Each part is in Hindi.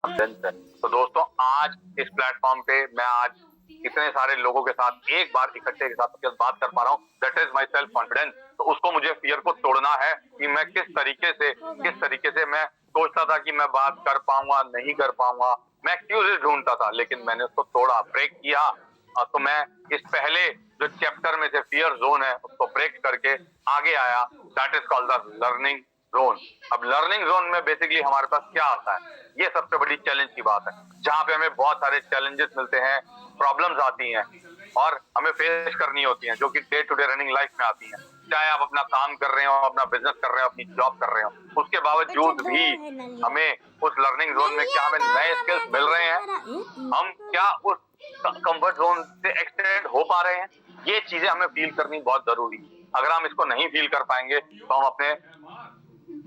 कॉन्फिडेंस है। तो दोस्तों आज इस प्लेटफॉर्म पे मैं आज इतने सारे लोगों के साथ एक बार इकट्ठे के साथ बात कर पा रहा हूँ, that is my self confidence. तो उसको मुझे फियर को तोड़ना है कि मैं किस तरीके से मैं सोचता था कि मैं बात कर पाऊंगा नहीं कर पाऊंगा, मैं एक्सक्यूजेस ढूंढता था, लेकिन मैंने उसको तोड़ा, ब्रेक किया। तो मैं इस पहले जो चैप्टर में से फियर जोन है उसको ब्रेक करके आगे आया, that is called the learning zone. अब लर्निंग जोन में बेसिकली हमारे पास क्या आता है, ये सबसे बड़ी चैलेंज की बात है, जहां पे हमें बहुत सारे चैलेंजेस मिलते हैं, प्रॉब्लम्स आती हैं और हमें फेस करनी होती हैं, जो कि day to day running life में आती हैं। चाहे आप अपना काम कर रहे हो, अपना बिजनेस कर रहे हो, अपनी जॉब कर रहे हो, उसके बावजूद भी हमें उस लर्निंग जोन में क्या हमें नए स्किल्स मिल रहे हैं, हम क्या उस कंफर्ट जोन से एक्सटेंड हो पा रहे हैं, ये चीजें हमें फील करनी बहुत जरूरी है। अगर हम इसको नहीं फील कर पाएंगे तो हम अपने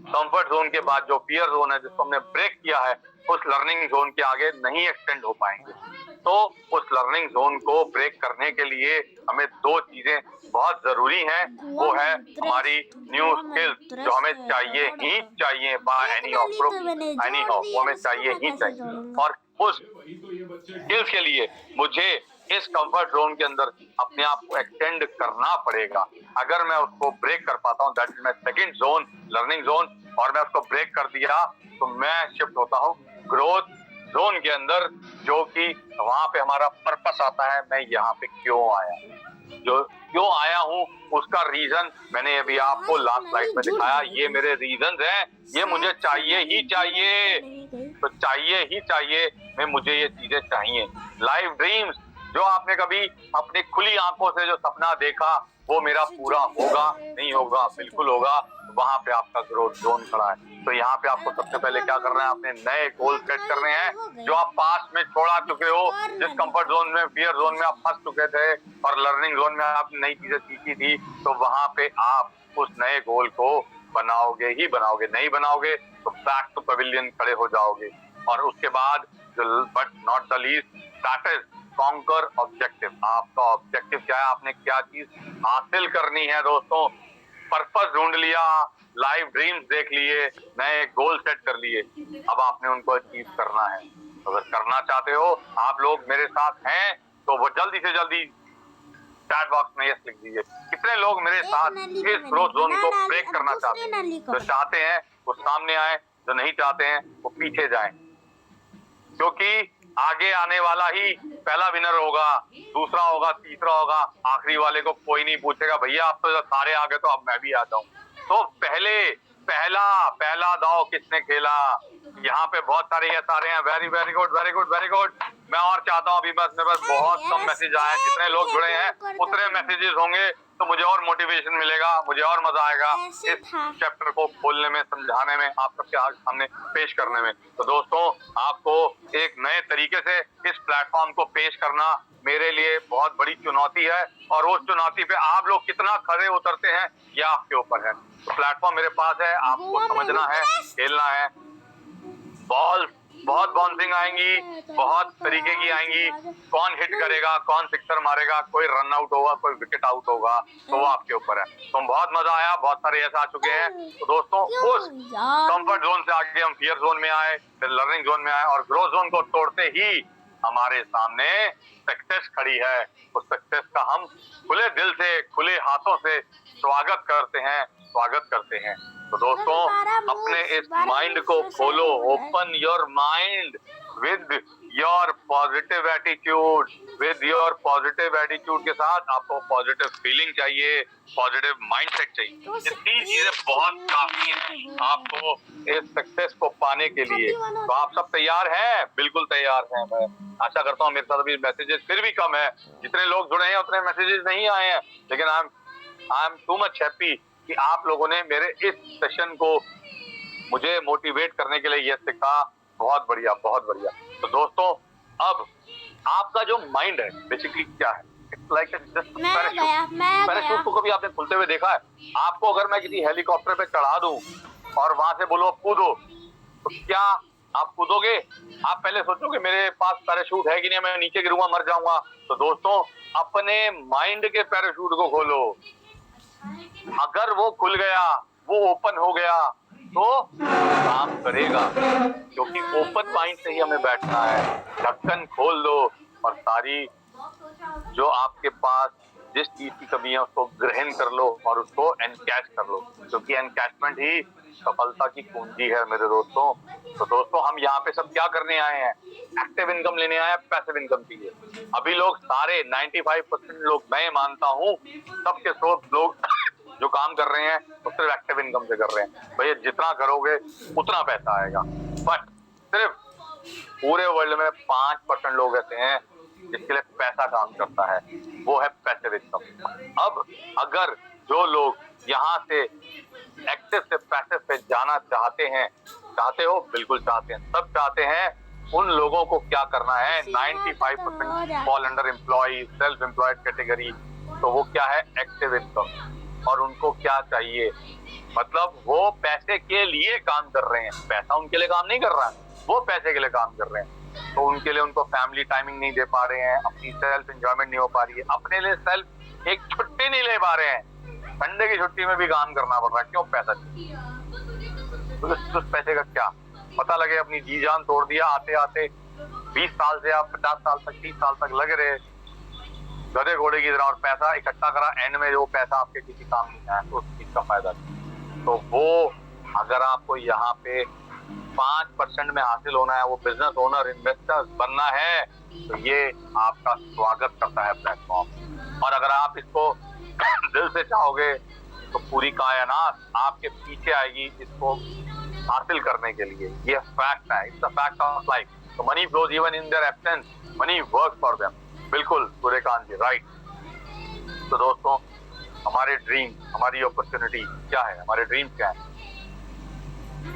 कंफर्ट जोन के बाद जो फियर जोन है जिसको हमने ब्रेक किया है, उस लर्निंग जोन के आगे नहीं एक्सटेंड हो पाएंगे। तो उस लर्निंग जोन को ब्रेक करने के लिए हमें दो चीजें बहुत जरूरी हैं, वो है हमारी न्यू स्किल्स जो हमें चाहिए ही चाहिए, बाय एनी हाउ वो हमें चाहिए ही चाहिए। और उस स्किल्स के लिए मुझे इस कंफर्ट जोन के अंदर अपने आप को एक्सटेंड करना पड़ेगा। अगर मैं उसको ब्रेक कर पाता हूँ, that is my second zone, learning zone, और मैं उसको ब्रेक कर दिया तो मैं शिफ्ट होता हूँ ग्रोथ जोन के अंदर, जो कि वहां पे हमारा पर्पस आता है, मैं यहाँ पे क्यों आया, जो क्यों आया हूँ उसका रीजन मैंने अभी आपको लास्ट स्लाइड में दिखाया, ये मेरे रीजन हैं, ये मुझे चाहिए ही चाहिए, तो चाहिए ही चाहिए में मुझे ये चीजें चाहिए। लाइफ ड्रीम्स, जो आपने कभी अपनी खुली आंखों से जो सपना देखा वो मेरा पूरा होगा नहीं होगा, बिल्कुल होगा, वहां पे आपका ग्रोथ जोन खड़ा है। तो यहाँ पे आपको सबसे पहले क्या करना है, अपने नए गोल सेट करने हैं जो आप पास्ट में छोड़ा चुके हो, जिस कंफर्ट जोन में, फियर जोन में आप फंस चुके थे और लर्निंग जोन में आप नई चीजें सीखी थी, तो वहां पे आप उस नए गोल को बनाओगे ही बनाओगे, नहीं बनाओगे तो बैक टू पवेलियन खड़े हो जाओगे। और उसके बाद but not the least, that is conquer objective. आपका ऑब्जेक्टिव क्या है, आपने क्या चीज हासिल करनी है दोस्तों, पर्पस ढूंढ लिया, लाइफ ड्रीम्स देख लिए, नए गोल सेट कर लिए, अब आपने उनको अचीव करना है। अगर करना चाहते हो, आप लोग मेरे साथ हैं तो वो जल्दी से जल्दी चैट बॉक्स में यस लिख दीजिए। कितने लोग मेरे साथ इस ग्रोथ जोन को ब्रेक करना चाहते हैं, जो चाहते हैं वो सामने आए, जो नहीं चाहते हैं वो पीछे जाएं, क्योंकि आगे आने वाला ही पहला विनर होगा, दूसरा होगा, तीसरा होगा, आखिरी वाले को कोई नहीं पूछेगा भैया आप तो सारे आ गए तो अब मैं भी आता हूँ। तो पहला दाव किसने खेला, यहाँ पे बहुत सारे यस आ रहे हैं, very very good very good very good. मैं और चाहता हूँ, अभी बस मेरे पास बहुत कम मैसेज आए हैं, जितने लोग जुड़े हैं उतने मैसेजेस होंगे तो मुझे और मोटिवेशन मिलेगा, मुझे और मजा आएगा इस चैप्टर को खोलने में, समझाने में, आप सबके सामने पेश करने में। तो दोस्तों आपको एक नए तरीके से इस प्लेटफॉर्म को पेश करना मेरे लिए बहुत बड़ी चुनौती है, और उस चुनौती पे आप लोग कितना खड़े उतरते हैं ये आपके ऊपर है। तो प्लेटफॉर्म मेरे पास है, आपको समझना है, खेलना है। बॉल बहुत बाउंसिंग आएंगी, बहुत तरीके की आएंगी, कौन हिट करेगा, कौन सिक्सर मारेगा, कोई रन आउट होगा, कोई विकेट आउट होगा, तो वो आपके ऊपर है। तो बहुत मजा आया, बहुत सारे ऐसा आ चुके हैं। तो दोस्तों उस कंफर्ट जोन से आगे हम फियर जोन में आए, फिर लर्निंग जोन में आए, और ग्रोथ जोन को तोड़ते ही हमारे सामने सक्सेस खड़ी है। उस सक्सेस का हम खुले दिल से, खुले हाथों से स्वागत करते हैं। तो दोस्तों अपने इस माइंड को खोलो, open your mind with your positive attitude, के साथ आपको पॉजिटिव फीलिंग चाहिए, पॉजिटिव माइंडसेट चाहिए। ये तीन चीजें बहुत काफी हैं आपको इस सक्सेस को पाने के लिए। तो आप सब तैयार हैं? बिल्कुल तैयार हैं। मैं आशा करता हूँ, मेरे साथ अभी मैसेजेस फिर भी कम है, जितने लोग जुड़े हैं उतने मैसेजेस नहीं आए हैं, लेकिन I am too much happy कि आप लोगों ने मेरे इस सेशन को मुझे मोटिवेट करने के लिए ये सिखा। बहुत बढ़िया, बहुत बढ़िया। तो दोस्तों अब आपका जो माइंड है बेसिकली क्या है, इट्स लाइक पैराशूट को कभी आपने खुलते हुए देखा है? आपको अगर मैं किसी हेलीकॉप्टर पे चढ़ा दूं और वहां से बोलो कूदो, तो क्या आप कूदोगे? आप पहले सोचोगे मेरे पास पैराशूट है कि नहीं, मैं नीचे गिरूंगा, मर जाऊंगा। तो दोस्तों अपने माइंड के पैराशूट को खोलो, अगर वो खुल गया, वो ओपन हो गया, तो काम करेगा, क्योंकि ओपन माइंड से ही हमें बैठना है। ढक्कन खोल दो और सारी जो आपके पास जिस चीज की कमी है उसको ग्रहण कर लो और उसको एनकैश कर लो, क्योंकि एनकैशमेंट ही सफलता की कुंजी है मेरे दोस्तों। तो दोस्तों हम यहाँ पे सब क्या करने आए हैं? एक्टिव इनकम लेने आए हैं, पैसिव इनकम की है। अभी लोग सारे 95% लोग, मैं मानता हूँ सबके स्रोत लोग जो काम कर रहे हैं वो सिर्फ एक्टिव इनकम से कर रहे हैं। भैया जितना करोगे उतना पैसा आएगा, बट सिर्फ पूरे वर्ल्ड में 5% लोग ऐसे हैं जिसके लिए पैसा काम करता है, वो है पैसिव इनकम। अब अगर जो लोग यहाँ से एक्टिव से पैसिव पे जाना चाहते हैं, चाहते हो? बिल्कुल चाहते हैं, सब चाहते हैं। उन लोगों को क्या करना है? 95% fall under employ, self employed category. तो वो क्या है? Active income. और उनको क्या चाहिए? मतलब वो पैसे के लिए काम कर रहे हैं, पैसा उनके लिए काम नहीं कर रहा है, वो पैसे के लिए काम कर रहे हैं। तो उनके लिए उनको फैमिली टाइमिंग नहीं दे पा रहे हैं, अपनी सेल्फ एंजॉयमेंट नहीं हो पा रही है, अपने लिए सेल्फ एक छुट्टी नहीं ले पा रहे हैं। संडे की छुट्टी में भी काम करना पड़ रहा है, क्यों? पैसा चाहिए। तो उस पैसे का क्या पता लगे, अपनी जी जान तोड़ दिया आते आते 20 साल से आप 50 साल तक 30 साल तक लगे रहे गधे घोड़े की तरह, और पैसा इकट्ठा करा, एंड में जो पैसा आपके किसी काम नहीं आया तो उस चीज का फायदा नहीं। तो वो अगर आपको यहाँ पे 5% में हासिल होना है, वो बिजनेस ओनर इन्वेस्टर बनना है, तो ये आपका स्वागत करता है प्लेटफॉर्म। और अगर आप इसको दिल से चाहोगे तो पूरी कायनात आपके पीछे आएगी इसको हासिल करने के लिए। ये फैक्ट है, it's a fact of life. तो money flows even in their absence, money works for them. बिल्कुल सूर्यकांत जी, राइट। तो दोस्तों हमारे ड्रीम, हमारी अपॉर्चुनिटी क्या है? हमारे ड्रीम क्या है?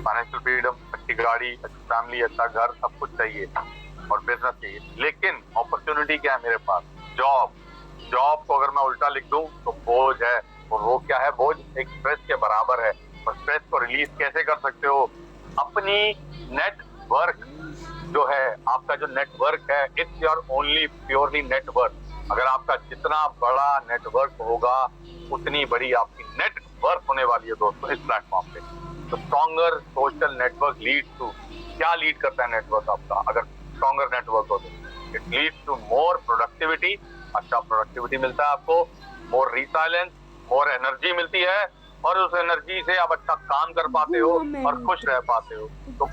फाइनेंशियल फ्रीडम, अच्छी गाड़ी, अच्छी फैमिली, अच्छा घर, सब कुछ चाहिए और बिजनेस चाहिए। लेकिन अपॉर्चुनिटी क्या है मेरे पास? जॉब। जॉब को अगर मैं उल्टा लिख दूं तो बोझ है, और वो क्या है? बोझ एक स्ट्रेस के बराबर है। और स्ट्रेस को रिलीज कैसे कर सकते हो? अपनी नेटवर्क जो है, आपका जो नेटवर्क है, it's your only purely network. अगर आपका जितना बड़ा नेटवर्क होगा उतनी बड़ी आपकी नेटवर्क होने वाली है दोस्तों इस प्लेटफॉर्म पे। तो stronger social network lead to, क्या लीड करता है नेटवर्क आपका? अगर स्ट्रॉन्गर नेटवर्क हो तो it leads to more productivity. अच्छा प्रोडक्टिविटी मिलता है आपको, मोर रिसाइलेंस, मोर एनर्जी मिलती है, और उस एनर्जी से आप अच्छा काम कर पाते हो और खुश रह पाते हो। तो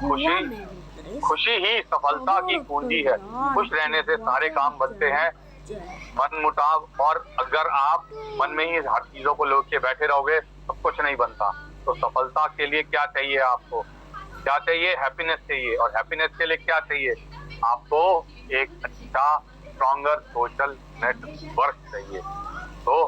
खुशी ही सफलता की कुंजी है। खुश रहने से सारे काम बनते हैं। मन मुटाव, और अगर आप मन में ही हर चीजों को लेके बैठे रहोगे तो कुछ नहीं बनता। तो सफलता के लिए क्या चाहिए आपको? क्या चाहिए? हैप्पीनेस चाहिए। और हैप्पीनेस के लिए क्या चाहिए आपको? एक अच्छा स्ट्रॉन्गर सोशल नेटवर्क चाहिए। तो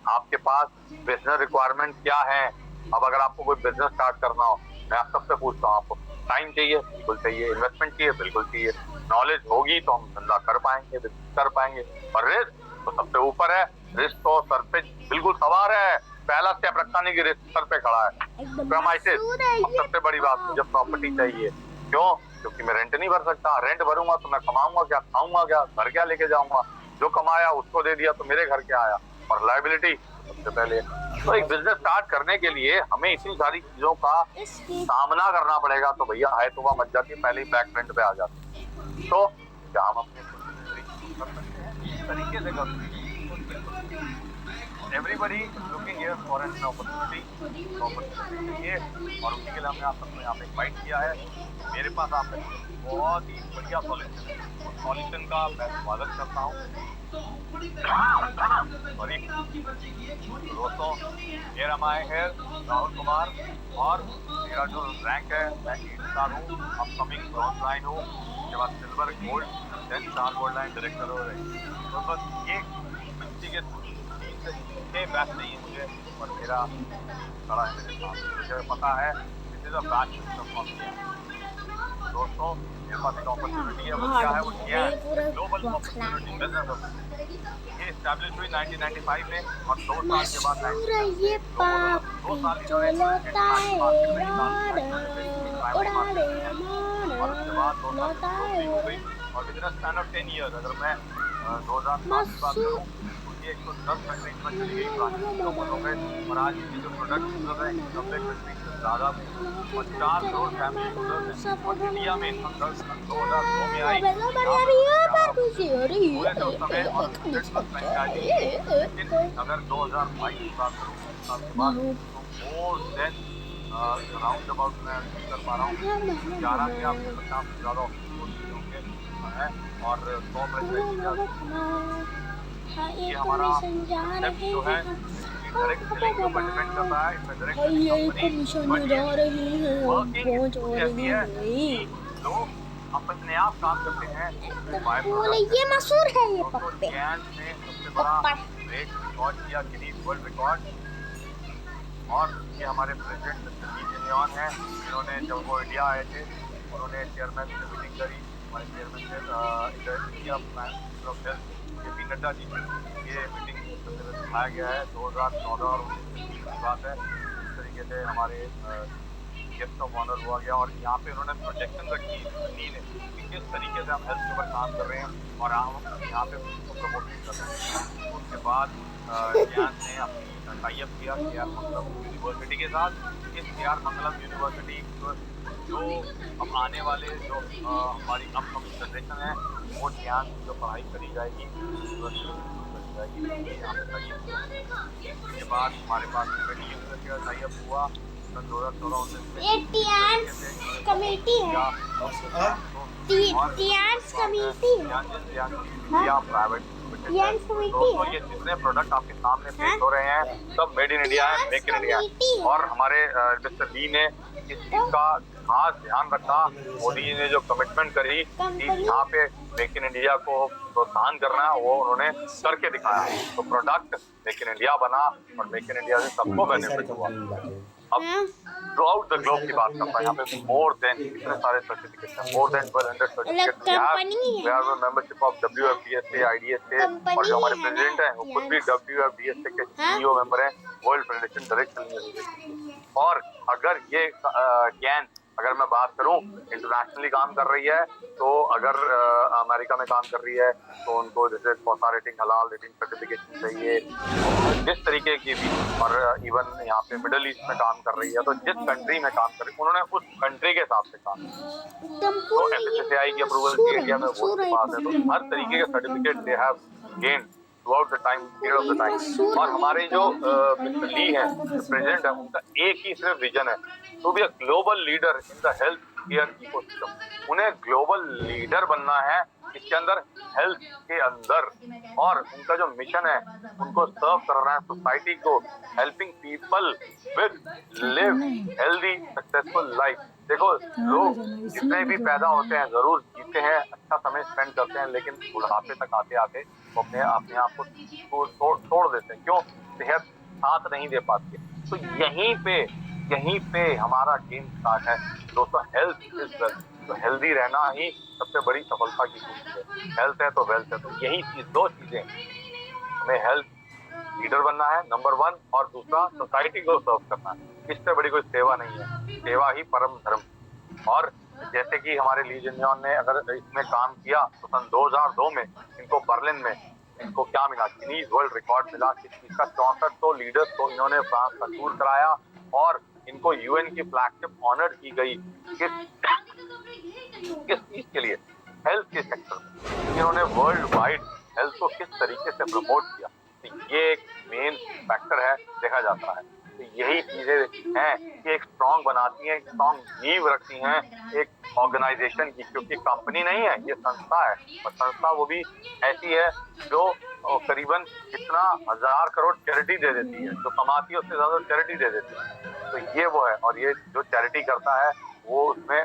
आपके पास बिजनेस रिक्वायरमेंट क्या है? अब अगर आपको कोई बिजनेस स्टार्ट करना हो, मैं आप सबसे पूछता हूँ, आपको टाइम चाहिए? बिल्कुल चाहिए। इन्वेस्टमेंट चाहिए? बिल्कुल चाहिए। नॉलेज होगी तो हम धंधा कर पाएंगे, बिजनेस कर पाएंगे। और रिस्क तो सबसे ऊपर है, रिस्क तो सर पे बिल्कुल सवार है। पहला स्टेप रखा नहीं कि रिस्क सर पे खड़ा है। प्रेमाइसेस, अब सबसे बड़ी बात, मुझे प्रॉपर्टी चाहिए। क्यों? क्योंकि मैं रेंट नहीं भर सकता। रेंट भरूंगा तो मैं कमाऊंगा क्या, खाऊंगा क्या, घर क्या लेके जाऊंगा? जो कमाया उसको दे दिया तो मेरे घर क्या आया? और लायबिलिटी सबसे पहले। तो एक बिजनेस स्टार्ट करने के लिए हमें इतनी सारी चीजों का सामना करना पड़ेगा। तो भैया आए तो वह मच जाती है, पहले ही बैक फ्रंट पे आ जाती है। तो क्या हम अपने कर सकते हैं इस तरीके से? कर everybody looking here for an opportunity चाहिए, और उसी के लिए हमने आप सबको यहाँ पे इनवाइट किया है। मेरे पास आप बहुत ही बढ़िया सॉल्यूशन है, उस सॉल्यूशन का मैं स्वागत करता हूँ। सॉरी दोस्तों, here am I here, Rahul Kumar, और मेरा जो रैंक है मैं 8 स्टार हूँ, अपकमिंग ब्रॉन्ज लाइन हूँ, उसके बाद silver, gold, 10 star gold line director हो रही। तो बस ये के 3 से 6 बैच चाहिए मुझे, और मेरा खड़ा है मेरे साथ। मुझे पता है this is a batch system of दोस्तों। मेरे पास एक अपॉर्चुनिटी है, वो क्या है? वो क्या है? Global opportunity business. ये एस्टैब्लिश हुई 1995 में, और 2 साल के बाद 2 साल और उसके बाद 2 साल हो गई। और बिजनेस स्पैन ऑफ 10 ईयर्स, अगर मैं 2007 की बात करूँ ये 110 कंट्रीज में चली गई, ब्रांचेस ग्लोबल हो गए, और आज ये जो प्रोडक्ट यूजर है 90 कंट्रीज से ज़्यादा 50 करोड़ फैमिली यूजर्स हैं। और इंडिया में सन 2002 में आई, यहाँ पे पूरे थे उस समय और 100+ फ्रेंचाइजी थी। लेकिन अगर 2022 की बात करूँ, 20 साल के बाद, तो मोर देन राउंड अबाउट मैं कर पा रहा हूँ 11 से आप 50 से ज़्यादा ऑफिस हो चुके होंगे हैं, और 100 फ्रेंचाइजी। ये हमारा कंसेप्ट जो है डायरेक्ट सेलिंग के ऊपर डिपेंड करता है। इसमें डायरेक्ट सेलिंग कंपनी वर्किंग ऐसी है कि लोग अपने आप काम करते हैं। ये मशहूर है ये पप्पे। कैन ने सबसे बड़ा रेट रिकॉर्ड किया, गिनीज वर्ल्ड रिकॉर्ड। और ये हमारे प्रेसिडेंट ली जेन हैं, जिन्होंने जब वो इंडिया आए थे उन्होंने चेयरमैन से मीटिंग करी, हमारे चेयरमैन से India minister of health JP Nadda ji, ये मीटिंग दिखाया गया है 2014 और 2019 की बात है। इस तरीके से हमारे गेस्ट ऑफ ऑनर हुआ गया, और यहाँ पे उन्होंने प्रोजेक्शन रखी ली ने कि किस तरीके से हम हेल्थ के ऊपर काम कर रहे हैं और हम यहाँ पे उसको प्रमोट कर रहे हैं। उसके बाद ज्ञान ने अपनी टाई अप किया KR मंगलम यूनिवर्सिटी के साथ। इस KR मंगलम यूनिवर्सिटी जो अब आने वाले जो हमारी अपकमिंग जनरेशन है वो ज्ञान जो पढ़ाई करी जाएगी यूनिवर्सिटी जाएगी, यहाँ पे टाई अप किया। उसके बाद हमारे पास यूनिवर्सिटी का टाई अप हुआ सन 2014-19 कमेटी है, प्राइवेट दोस्तों, ये जितने प्रोडक्ट आपके सामने पेश हो रहे हैं सब मेड इन इंडिया है, मेक इन इंडिया है। और हमारे मिस्टर ली ने इस चीज का खास ध्यान रखा। मोदी जी ने जो कमिटमेंट करी कि यहाँ पे मेक इन इंडिया को प्रोत्साहन करना है, वो उन्होंने करके दिखाया। तो प्रोडक्ट मेक इन इंडिया बना और मेक इन इंडिया से सबको बेनिफिट हुआ। अब थ्रू आउट द ग्लोब की बात करता है, यहाँ पे मोर देन इतने सारे सर्टिफिकेट हैं, more than 1200 certificate we have membership of WFDSA, IDSA, और जो हमारे प्रेसिडेंट हैं वो खुद भी WFDSA के CEO मेंबर हैं, वर्ल्ड फेडरेशन डायरेक्ट। और अगर ये ज्ञान अगर मैं बात करूं इंटरनेशनली काम कर रही है, तो अगर अमेरिका में काम कर रही है तो उनको जैसे कौसा रेटिंग, हलाल रेटिंग सर्टिफिकेशन चाहिए, जिस तरीके की भी, और इवन यहाँ पे मिडल ईस्ट में काम कर रही है तो जिस कंट्री में काम कर रही है उन्होंने उस कंट्री के हिसाब से काम किया। तो FSSAI की अप्रूवल इंडिया में वो पास है, तो हर तरीके के certificate they have gained throughout the time, period of the time. और हमारे जो मिस्टर ली हैं, प्रेसिडेंट है, उनका एक ही सिर्फ विजन है, to be a global leader in the health care ecosystem. उन्हें ग्लोबल लीडर बनना है इसके अंदर, हेल्थ के अंदर। और उनका जो मिशन है उनको सर्व करना है सोसाइटी को, helping people with live healthy successful life. देखो, लोग जितने भी पैदा होते हैं जरूर जीते हैं, अच्छा समय स्पेंड करते हैं, लेकिन बुढ़ापे तक आते आते वो अपने आप को तोड़ देते हैं। क्यों? सेहत साथ नहीं दे पाती है। तो यहीं पे हमारा गेम स्टार्ट है दोस्तों। हेल्थ इज वेल्थ, तो हेल्दी रहना ही सबसे बड़ी सफलता की कुंजी है। हेल्थ है तो वेल्थ है, तो यही चीज, दो चीजें, हमें हेल्थ लीडर बनना है नंबर 1, और दूसरा सोसाइटी को सर्व करना है। इससे बड़ी कोई सेवा नहीं है, सेवा ही परम धर्म। और जैसे कि हमारे ली जेन ने अगर इसमें काम किया तो सन 2002 में इनको बर्लिन में इनको क्या मिला, गिनीज वर्ल्ड रिकॉर्ड मिला। किस चीज का? 64 लीडर्स को इन्होंने फ्रांस का टूर कराया और इनको UN की फ्लैगशिप ऑनर की गई। किस चीज के लिए? हेल्थ के सेक्टर में इन्होंने वर्ल्ड वाइड हेल्थ को किस तरीके से प्रमोट किया, तो ये एक मेन फैक्टर है, देखा जाता है। तो यही चीजें हैं कि एक स्ट्रॉन्ग बनाती हैं, एक स्ट्रॉन्ग नींव रखती हैं एक ऑर्गेनाइजेशन की, क्योंकि कंपनी नहीं है, ये संस्था है। और संस्था वो भी ऐसी है जो करीबन कितना 1000 करोड़ चैरिटी दे देती है, जो कमाती है उससे ज्यादा चैरिटी दे देती है। तो ये वो है, और ये जो चैरिटी करता है वो उसमें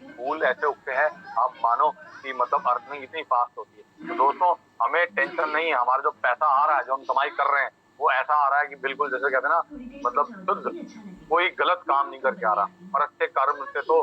फूल ऐसे उगते हैं, आप मानो कि मतलब अर्निंग इतनी फास्ट होती है। तो दोस्तों, हमें टेंशन नहीं है, हमारा जो पैसा आ रहा है, जो हम कमाई कर रहे हैं, वो ऐसा आ रहा है कि बिल्कुल जैसे कहते हैं ना, मतलब शुद्ध, कोई गलत काम नहीं करके आ रहा। और अच्छे कर्म से तो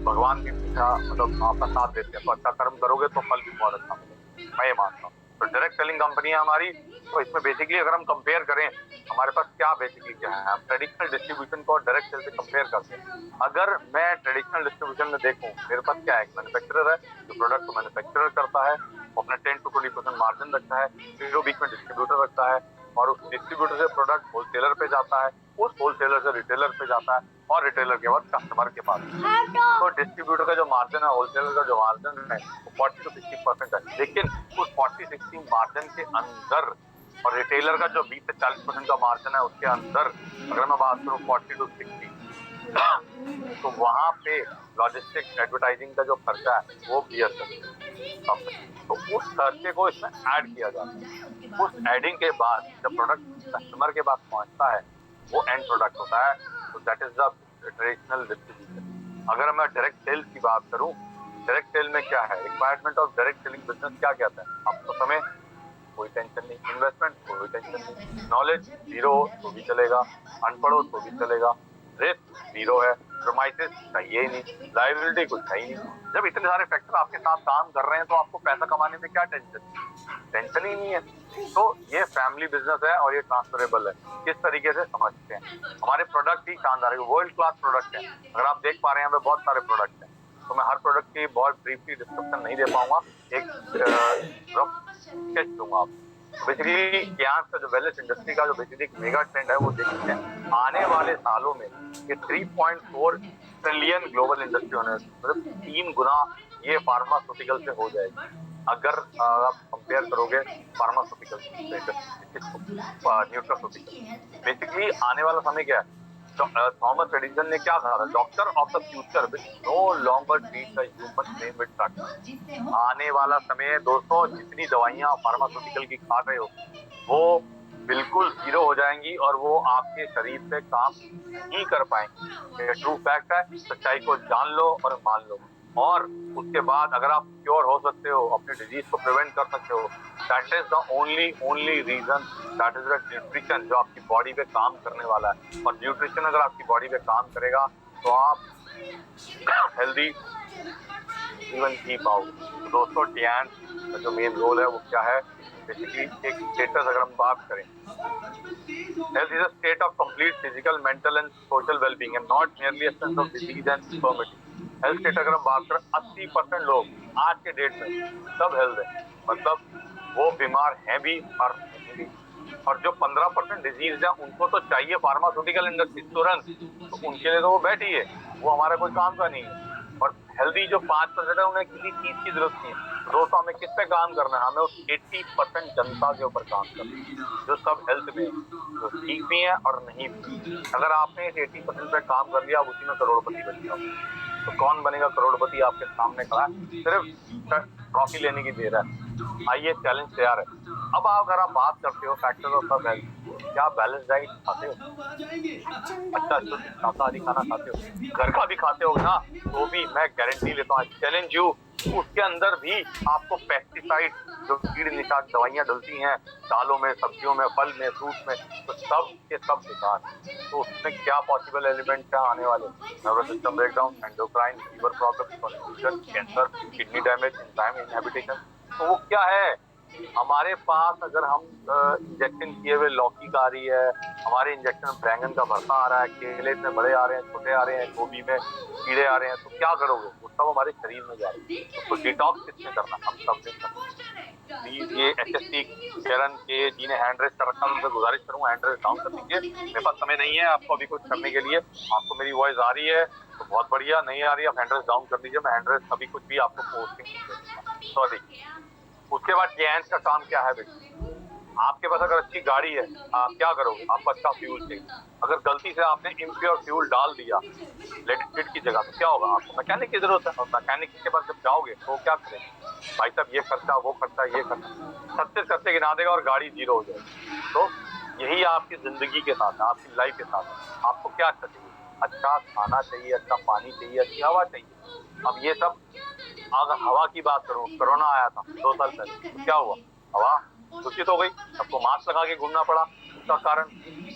भगवान भी मतलब आपका साथ देते हैं, तो अच्छा कर्म करोगे तो फल भी बहुत अच्छा मिलेगा, मैं ये मानता हूँ। तो डायरेक्ट सेलिंग कंपनी है हमारी। तो इसमें बेसिकली अगर हम कंपेयर करें, हमारे पास क्या बेसिकली क्या है, हम ट्रेडिशनल डिस्ट्रीब्यूशन को डायरेक्ट सेल से कंपेयर करते हैं। अगर मैं ट्रेडिशनल डिस्ट्रीब्यूशन में देखूं, मेरे पास क्या है, एक मैन्युफैक्चरर है जो प्रोडक्ट को मैन्युफैक्चर करता है, वो अपना 10 to 20% मार्जिन रखता है, फिर वो बीच में डिस्ट्रीब्यूटर रखता है और उस डिस्ट्रीब्यूटर से प्रोडक्ट होलसेलर पे जाता है, उस होलसेलर से रिटेलर पे जाता है और रिटेलर के बाद कस्टमर के पास। तो डिस्ट्रीब्यूटर का जो मार्जिन है, होलसेलर का जो मार्जिन है वो 40 to 60% है, लेकिन उस 40-60 मार्जिन के अंदर और रिटेलर का जो 20 से 40% का मार्जिन है उसके अंदर अगर मैं बात करूँ 40 to 60 तो वहां पे लॉजिस्टिक्स एडवर्टाइजिंग का जो खर्चा है वो बियर करती है, तो उस खर्चे को इसमें ऐड किया जाता है। उस एडिंग के बाद जब प्रोडक्ट कस्टमर के पास पहुंचता है वो एंड प्रोडक्ट होता है, तो that is the traditional distribution. अगर मैं डायरेक्ट सेल्स की बात करूं, डायरेक्ट सेल में क्या है, requirement of direct selling business क्या कहता है, आपको समय कोई टेंशन नहीं, इन्वेस्टमेंट कोई टेंशन नहीं, नॉलेज जीरो हो तो भी चलेगा, अनपढ़ हो तो भी चलेगा, रिस्क जीरो है, प्रोमाइसेस चाहिए ही नहीं, लायबिलिटी कुछ है ही नहीं। जब इतने सारे फैक्टर आपके साथ काम कर रहे हैं तो आपको पैसा कमाने में क्या टेंशन ही नहीं है। तो ये फैमिली बिजनेस है और ये ट्रांसफरेबल है, किस तरीके से समझते हैं। हमारे प्रोडक्ट ही शानदार है, वर्ल्ड क्लास प्रोडक्ट है। अगर आप देख पा रहे हैं यहाँ पे बहुत सारे प्रोडक्ट हैं, तो मैं हर प्रोडक्ट की बहुत ब्रीफली डिस्क्रिप्शन नहीं दे पाऊंगा, एक रफ स्केच दूंगा आपको। बेसिकली यहाँ का जो वेलनेस इंडस्ट्री का जो बेसिकली एक मेगा ट्रेंड है वो देखते हैं आने वाले सालों में ये 3.4 ट्रिलियन ग्लोबल इंडस्ट्री होने, मतलब 3 गुना ये फार्मास्यूटिकल से हो जाएगी। अगर आप कंपेयर करोगे फार्मास्यूटिकल न्यूट्रास्यूटिकल, बेसिकली आने वाला समय क्या है, थॉमस एडिसन ने क्या कहा था, doctor of the future will no longer treat the human brain with drugs. आने वाला समय दोस्तों जितनी दवाइयां फार्मास्यूटिकल की खा रहे हो वो बिल्कुल जीरो हो जाएंगी और वो आपके शरीर पे काम नहीं कर पाएंगे। ये ट्रू फैक्ट है, सच्चाई को जान लो और मान लो, और उसके बाद अगर आप क्योर हो सकते हो, अपनी डिजीज को प्रिवेंट कर सकते हो, that is the only reason, that is the nutrition जो आपकी बॉडी पे काम करने वाला है। और न्यूट्रिशन अगर आपकी बॉडी पे काम करेगा तो आप हेल्दी जीवन जी पाओगे। तो दोस्तों टियान का जो मेन रोल है वो क्या है, बेसिकली एक स्टेटस अगर हम बात करें, health is a state of complete physical, mental and social wellbeing and not merely a sense of disease and infirmity. Health state अगर हम बात करें, 80% लोग आज के डेट में सब हेल्थ है, मतलब वो बीमार हैं भी और नहीं भी। और जो 15% डिजीज है उनको तो चाहिए फार्मास्यूटिकल इंडस्ट्री तुरंत, तो उनके लिए तो वो बैठी है, वो हमारा कोई काम का नहीं है। और हेल्दी जो 5% है उन्हें किसी चीज की जरूरत नहीं है। दोस्तों हमें किस पे काम करना है, हमें उस 80% जनता के ऊपर काम करना है जो सब हेल्थ में जो ठीक भी है और नहीं भी। अगर आपने इस 80% पे काम कर लिया, आप उसी में करोड़पति बन जाओ। तो कौन बनेगा करोड़पति, आपके सामने खड़ा है, सिर्फ ट्रॉफी लेने की देर है। आइए चैलेंज तैयार है। अब अगर आप बात करते हो फैक्टर ऑफ सब हेल्थ, क्या बैलेंस डाइट खाते हो, अच्छा शाकाहारी खाना खाते हो, घर का भी खाते हो ना, तो भी मैं गारंटी लेता हूँ, चैलेंज यू, उसके अंदर भी आपको पेस्टिसाइड जो कीड़ निशान दवाइयां डलती हैं दालों में, सब्जियों में, फल में, फ्रूट में, तो सब के सब बेकार। तो उसमें क्या पॉसिबल एलिमेंट है आने वाले, nervous system breakdown, endocrine, liver problem, constitution, cancer, kidney damage, enzyme inhibition. तो वो क्या है, हमारे पास अगर हम इंजेक्शन किए हुए लौकी का आ रही है, हमारे इंजेक्शन बैंगन का भरता आ रहा है, केले में बड़े आ रहे हैं, छोटे आ रहे हैं, गोभी में कीड़े आ रहे हैं, तो क्या करोगे, वो सब हमारे शरीर में जा रहे हैं। उसको डिटॉक्स किसने करना, हम सब ने करना। ये HSC चरण के जिन्हें हैंड रेस कर रखा है उनसे गुजारिश करूंगा हैंड रेस डाउन कर दीजिए। मेरे पास समय नहीं है आपको अभी कुछ करने के लिए, आपको मेरी वॉइस आ रही है तो बहुत बढ़िया, नहीं आ रही है आप हैंड रेस डाउन कर दीजिए, मैं हैंड रेस अभी कुछ भी आपको पोस्टिंग, सॉरी। उसके बाद क्लाइंट का काम क्या है बेटा, आपके पास अगर अच्छी गाड़ी है आप क्या करोगे, आपको अच्छा फ्यूल चाहिए, अगर गलती से आपने इम्प्योर फ्यूल डाल दिया लेड की जगह, तो क्या होगा, आपको मैकेनिक की जरूरत है, और मैकेनिक के पास जब जाओगे तो क्या करेगा, भाई साहब ये खर्चा वो खर्चा ये खर्चा 36 खर्चे गिना देगा और गाड़ी जीरो हो जाएगी। तो यही आपकी जिंदगी के साथ है, आपकी लाइफ के साथ है। आपको क्या चाहिए, अच्छा खाना चाहिए, अच्छा पानी चाहिए, अच्छी हवा चाहिए। अब ये सब, अगर हवा की बात करूं, कोरोना आया था 2 साल पहले, तो क्या हुआ, हवा दूषित हो गई, सबको मास्क लगा के घूमना पड़ा, उसका कारण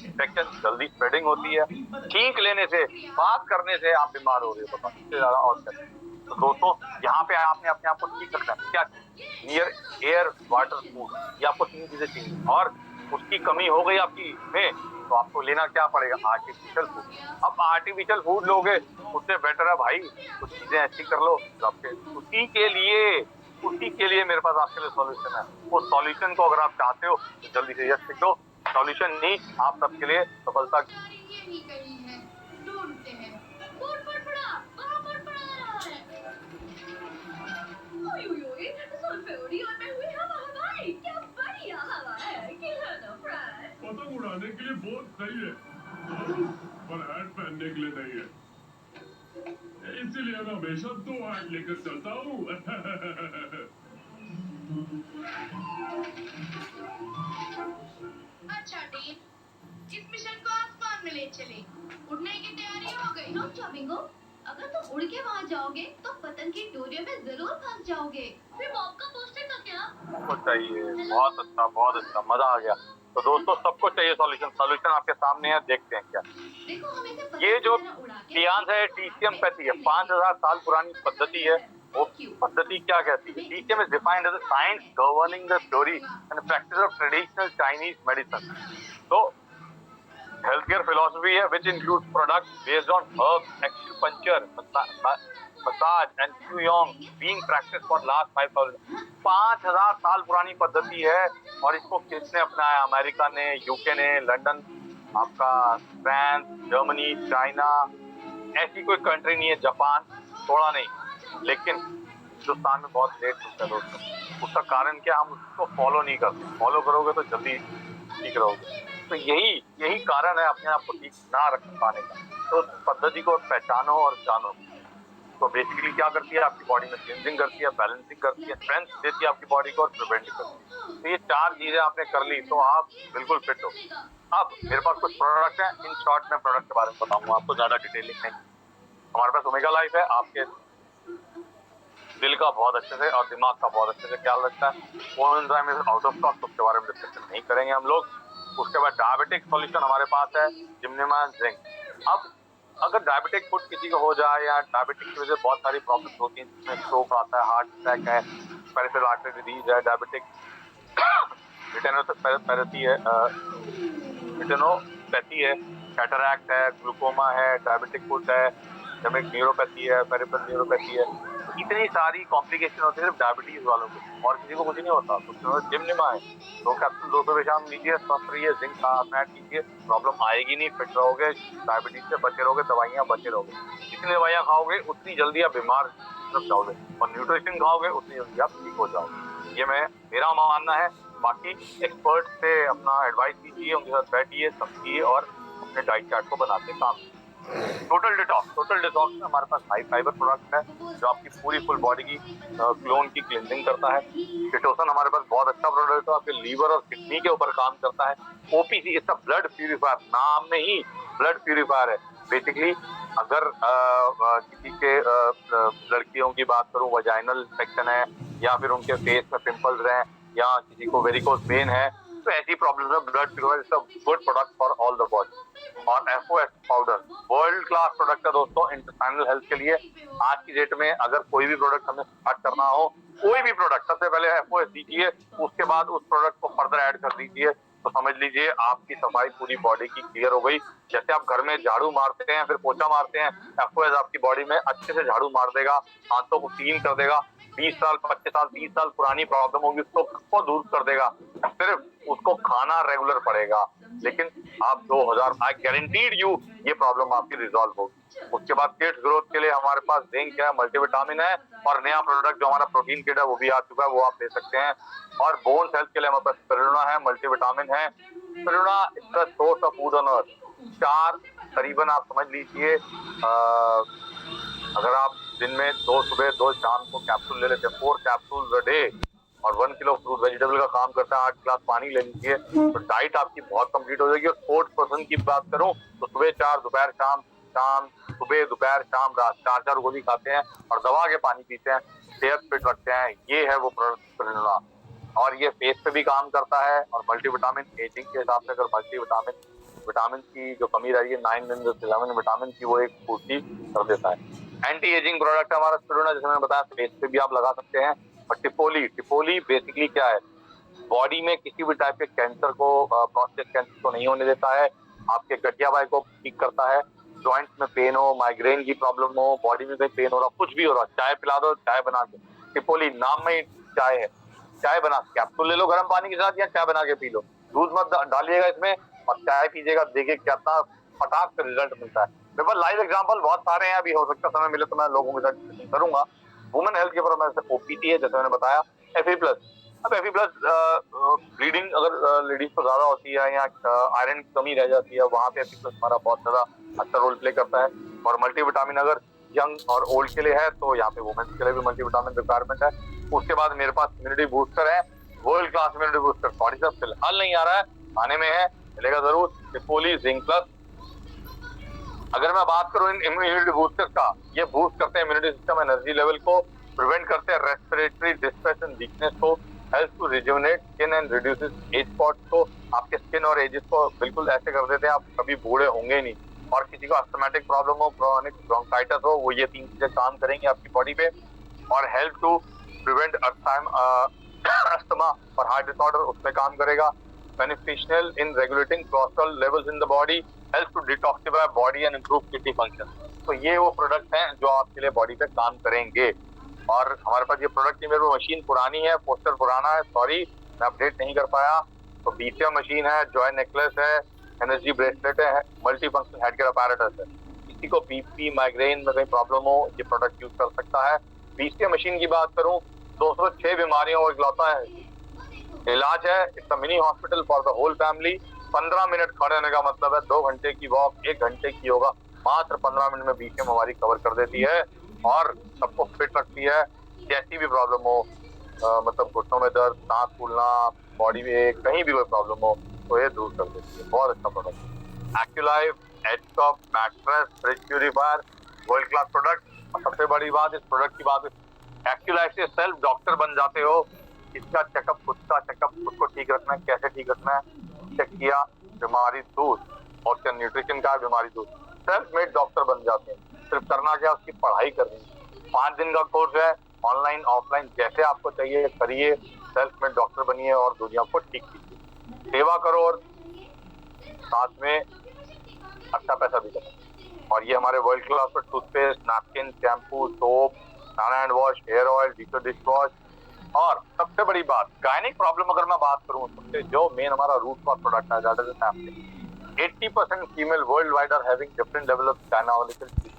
इन्फेक्शन जल्दी स्प्रेडिंग होती है, छींक लेने से, बात करने से आप बीमार हो रहे हो, बताओ इससे ज्यादा और क्या। तो दोस्तों यहाँ पे आपने अपने आप को ठीक रखना है, क्या नियर एयर वाटर फूड, ये आपको 3 चीजें चाहिए, और उसकी कमी हो गई आपकी में, तो आपको लेना क्या पड़ेगा, आर्टिफिशियल फूड। अब आर्टिफिशियल फूड लोगे उससे बेटर है भाई कुछ चीजें ऐसी कर लो जो आपके, उसी के लिए उसी के लिए मेरे पास आपके लिए सॉल्यूशन है। उस सॉल्यूशन को अगर आप चाहते हो तो जल्दी से यस लिख दो। सॉल्यूशन नहीं, आप सबके लिए सफलता यही कहीं है, ढूंढते हैं। बोर्ड पर पड़ा, वहाँ पर पड़ा रहा है। ओए ओए ओए, सोलफेओरी और मैं हुई हवा हवाई। क्या बढ़िया हवा है, खिलाना फ्रांस। पतंग उड़ाने के लिए बहुत सही है, पर हैट पहनने के लिए नहीं है। इसीलिए मैं हमेशा 2 हैट लेकर चलता हूँ। अच्छा टीम, इस मिशन को आसमान में ले चले। उड़ने की तैयारी हो गई। रुक जाओ बिंगो, अगर तुम उड़ के वहाँ जाओगे तो पतंग की डोरियों में जरूर फंस जाओगे। फिर बॉब का पोस्टर का क्या? सबको चाहिए। बहुत अच्छा, मजा आ गया। तो दोस्तों सबको चाहिए सॉल्यूशन। सॉल्यूशन आपके सामने है, देखते हैं क्या। देखो हमें से ये जो सियांस है टीसीएम पैथी है, 5000 साल पुरानी पद्धति है। वो पद्धति क्या कहती है? TCM is defined as a science governing the theory and practice of traditional Chinese medicine. तो हेल्थ केयर फिलोसफी है which includes products based on herbs, acupuncture, massage and qigong being practiced for last 5000 साल पुरानी पद्धति है। और इसको किसने अपनाया? अमेरिका ने, यूके ने, लंदन, आपका फ्रांस, जर्मनी, चाइना, ऐसी कोई कंट्री नहीं है, जापान थोड़ा नहीं। लेकिन हिंदुस्तान में बहुत लेट होता है दोस्तों। उसका कारण क्या? हम उसको फॉलो नहीं करते। फॉलो करोगे तो जल्दी ठीक रहोगे। तो यही कारण है अपने आप को ठीक ना रख पाने का। तो उस पद्धति को पहचानो और जानो। तो बेसिकली क्या करती है? आपकी बॉडी में क्लींजिंग करती है, बैलेंसिंग करती है, स्ट्रेंथ देती है आपकी बॉडी को और प्रिवेंट करती है। तो ये 4 चीजें आपने कर ली तो आप बिल्कुल फिट हो। अब मेरे पास कुछ प्रोडक्ट हैं, इन शॉर्ट में प्रोडक्ट के बारे में बताऊंगा आपको, ज्यादा डिटेलिंग नहीं। हमारे पास ओमेगा लाइफ है, आपके दिल का बहुत अच्छे से और दिमाग का बहुत अच्छे से ख्याल रखता है। वो enzyme is out of stock, तो उसके बारे में डिस्कशन नहीं करेंगे हम लोग। उसके बाद डायबिटिक सॉल्यूशन हमारे पास है, जिम्नेमा जिंक। अब अगर डायबिटिक फुट किसी को हो जाए या डायबिटिक की वजह से बहुत सारी प्रॉब्लम्स होती हैं, जिसमें स्ट्रोक आता है, हार्ट अटैक है, पेरिफेरल आर्टरी डिजीज है, डायबिटिक रेटिनोपैथी है, कैटरैक्ट है, ग्लूकोमा है, डायबिटिक फुट है, सिस्टमिक न्यूरोपैथी है, पेरिफेरल न्यूरोपैथी है। इतनी सारी कॉम्प्लिकेशन होती है सिर्फ डायबिटीज वालों को, और किसी को कुछ नहीं होता। तो जिम्नेमा है, 2 कैप्सूल 2 सुबह शाम लीजिए, स्वस्थ रहिए, जिंक का कीजिए, प्रॉब्लम आएगी नहीं, फिट रहोगे, डायबिटीज से बचे रहोगे, दवाइयाँ बचे रहोगे। जितनी दवाइयाँ खाओगे उतनी जल्दी आप बीमार जाओगे, और न्यूट्रिशन खाओगे उतनी जल्दी आप ठीक हो जाओगे। ये मेरा मानना है। बाकी एक्सपर्ट से अपना एडवाइस लीजिए, उनके साथ बैठिए, समझिए और अपने डाइट चार्ट को बनाते काम। टोटल डिटॉक्स में हमारे पास हाई फाइबर प्रोडक्ट है जो आपकी पूरी फुल बॉडी की क्लोन की क्लींजिंग करता है। किटोसन हमारे पास बहुत अच्छा प्रोडक्ट है, आपके लीवर और किडनी के ऊपर काम करता है। ओपीसी इसका ब्लड प्यूरिफायर, नाम में ही ब्लड प्यूरिफायर है। बेसिकली अगर किसी के लड़कियों की बात करूं, वजाइनल इंफेक्शन है या फिर उनके फेस में पिंपल्स हैं या किसी को वेरिकोज वेन है, तो ऐसी प्रॉब्लम में blood purifier is a good product for all the body. और FOS powder world class product है दोस्तों इंटेस्टाइनल हेल्थ के लिए। आज की डेट में अगर कोई भी प्रोडक्ट हमें स्टार्ट करना हो, कोई भी प्रोडक्ट, सबसे पहले एफओएस दीजिए, उसके बाद उस प्रोडक्ट को फर्दर ऐड कर दीजिए, तो समझ लीजिए आपकी सफाई पूरी बॉडी की क्लियर हो गई। जैसे आप घर में झाड़ू मारते हैं फिर पोछा मारते हैं, एफओएस आपकी बॉडी में अच्छे से झाड़ू मार देगा, हाथों को क्लीन कर देगा। 20 साल 25 साल 30 साल पुरानी प्रॉब्लम होगी उसको दूर कर देगा। सिर्फ उसको खाना रेगुलर पड़ेगा, लेकिन आप 2000 आई गारंटीड यू ये प्रॉब्लम आपकी रिजॉल्व होगी। उसके बाद किड्स ग्रोथ के लिए हमारे पास जिंक है, मल्टीविटामिन है, और नया प्रोडक्ट जो हमारा प्रोटीन किट है वो भी आ चुका है, वो आप ले सकते हैं। और बोन्स हेल्थ के लिए हमारे पास स्पिरुलिना है, मल्टीविटामिन है। Spirulina is the source of food on earth. 4 करीबन आप समझ लीजिए, अगर आप दिन में 2 सुबह 2 शाम को कैप्सूल ले लेते हैं, 4 कैप्सूल अ डे, और 1 किलो फ्रूट वेजिटेबल का काम करता है, 8 गिलास पानी ले लीजिए, तो डाइट आपकी बहुत कंप्लीट हो जाएगी। और स्पोर्ट्स पर्सन की बात करूं तो सुबह 4, दोपहर शाम, सुबह दोपहर शाम रात 4 गोली खाते हैं और दबा के पानी पीते हैं, सेहत फिट रखते हैं। ये है वो प्रोडक्ट, और ये फेस पे भी काम करता है। और मल्टीविटामिन एजिंग के हिसाब से अगर विटामिन की जो कमी रही है 9 मिनरल्स 11 विटामिन की, वो एक पूर्ति कर देता है। एंटी एजिंग प्रोडक्ट है हमारा स्पिरुलिना, जैसे मैंने बताया, फेस पे भी आप लगा सकते हैं। और टिपोली बेसिकली क्या है? बॉडी में किसी भी टाइप के कैंसर को, प्रोस्टेट कैंसर को नहीं होने देता है, आपके गठिया बाई को ठीक करता है। जॉइंट्स में पेन हो, माइग्रेन की प्रॉब्लम हो, बॉडी में कहीं पेन हो रहा, कुछ भी हो रहा, चाय पिला दो, चाय बना के टिपोली नाम में ही चाय है, चाय बना कैप्सूल ले लो गर्म पानी के साथ या चाय बना के पी लो, दूध मत डालिएगा इसमें और चाय पीजिएगा, देखिए कितना फटाक से रिजल्ट मिलता है। मेरे पास लाइव एग्जांपल बहुत सारे हैं, अभी हो सकता समय मिले तो मैं लोगों के साथ डिस्कशन करूंगा। वुमेन हेल्थ के ऊपर मैं ओपीटी है जैसे मैंने बताया, Fe+। अब Fe+ ब्लीडिंग अगर लेडीज को ज्यादा होती है या आयरन की कमी रह जाती है, वहाँ पे Fe+ हमारा बहुत ज्यादा अच्छा रोल प्ले करता है। और मल्टीविटामिन अगर यंग और ओल्ड के लिए है तो यहाँ पे वुमेन्स के लिए भी मल्टीविटामिन रिक्वायरमेंट है। उसके बाद मेरे पास इम्यूनिटी बूस्टर है, world class immunity booster, body से फिलहाल नहीं आ रहा है, आने में है, मिलेगा जरूर, टिपोली जिंक प्लस। अगर मैं बात करूं इन इम्यूनिटी बूस्टर का, ये बूस्ट करते हैं इम्यूनिटी सिस्टम, एनर्जी लेवल को, प्रिवेंट करते हैं रेस्पिरेटरी डिस्ट्रेस एंड वीकनेस को, help to rejuvenate skin and reduces age spots को, आपके स्किन और एजेस को बिल्कुल ऐसे कर देते हैं आप कभी बूढ़े होंगे नहीं। और किसी को अस्थमेटिक प्रॉब्लम हो, क्रोनिक ब्रोंकाइटिस हो, वो ये 3 चीजें काम करेंगी आपकी बॉडी पे। और हेल्प टू प्रिवेंट अस्थमा और हार्ट डिसऑर्डर, उसमें काम करेगा। Beneficial in regulating cholesterol levels in the body, help to detoxify body and improve kidney function. तो ये वो प्रोडक्ट हैं जो आपके लिए बॉडी पे काम करेंगे। और हमारे पास ये प्रोडक्ट की, मेरे को मशीन पुरानी है, पोस्टर पुराना है, सॉरी मैं अपडेट नहीं कर पाया। तो BCM मशीन है, जॉय नेकलेस है, एनर्जी ब्रेसलेट है, multi function head care apparatus है। किसी को बीपी माइग्रेन में कहीं प्रॉब्लम हो ये प्रोडक्ट यूज कर सकता है। BCM मशीन की बात करूं, 206 बीमारियों को इकलौता है इलाज है। It's a mini hospital for the whole family. 15 minute खड़े होने का मतलब है 2 घंटे की वॉक, 1 घंटे की योगा, मात्र 15 मिनट में BCM हमारी कवर कर देती है और सबको फिट रखती है। जैसी भी प्रॉब्लम हो, मतलब घुटनों में दर्द, सांस फूलना, बॉडी में कहीं भी कोई प्रॉब्लम हो तो ये दूर कर देती है। बहुत अच्छा प्रोडक्ट है एक्यूलाइफ एडसॉप mattress fridge purifier, world class product. और सबसे बड़ी बात इस प्रोडक्ट की बात है, एक्यूलाइफ से सेल्फ डॉक्टर बन जाते हो। इसका चेकअप, खुद का चेकअप, खुद को ठीक रखना है, कैसे ठीक रखना है, चेक किया, बीमारी दूर। और क्या न्यूट्रिशन का बीमारी दूर, सेल्फ मेड डॉक्टर बन जाते हैं। सिर्फ करना क्या, उसकी पढ़ाई करनी है। 5 दिन का कोर्स है, ऑनलाइन ऑफलाइन जैसे आपको चाहिए करिए, सेल्फ मेड डॉक्टर बनिए और दुनिया को ठीक कीजिए। सेवा करो और साथ में अच्छा पैसा भी करो। और ये हमारे वर्ल्ड क्लास पर टूथपेस्ट, नैपकिन, शैम्पू, सोप, नाना hand wash, hair oil, dish wash. और सबसे बड़ी बात, गायनिक प्रॉब्लम अगर मैं बात करूं, सबसे जो मेन हमारा रूट कॉज प्रोडक्ट है that is napkin. 80% female world wide are having different level of gynaecological disease.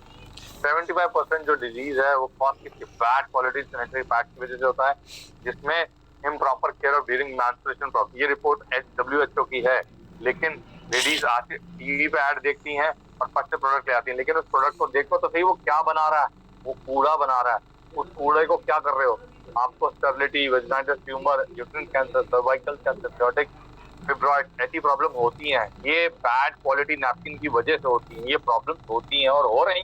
75% जो डिजीज है वो कॉज की फैट क्वालिटी, सैनिटरी फैट की वजह से होता है, जिसमें improper care of during menstruation problem. ये रिपोर्ट WHO की है, लेकिन लेडीज आके टीवी पे ऐड देखती हैं और फर्स्ट से प्रोडक्ट ले आती हैं, लेकिन उस प्रोडक्ट को देखो तो सही वो क्या बना रहा है, वो कूड़ा बना रहा है। उस कूड़े को क्या कर रहे हो, आपको sterility, vaginal tumour, uterine cancer, cervical cancer, cirrhotic fibroid ऐसी प्रॉब्लम होती हैं। ये बैड क्वालिटी नैपकिन की वजह से होती हैं, ये प्रॉब्लम होती हैं और हो रही।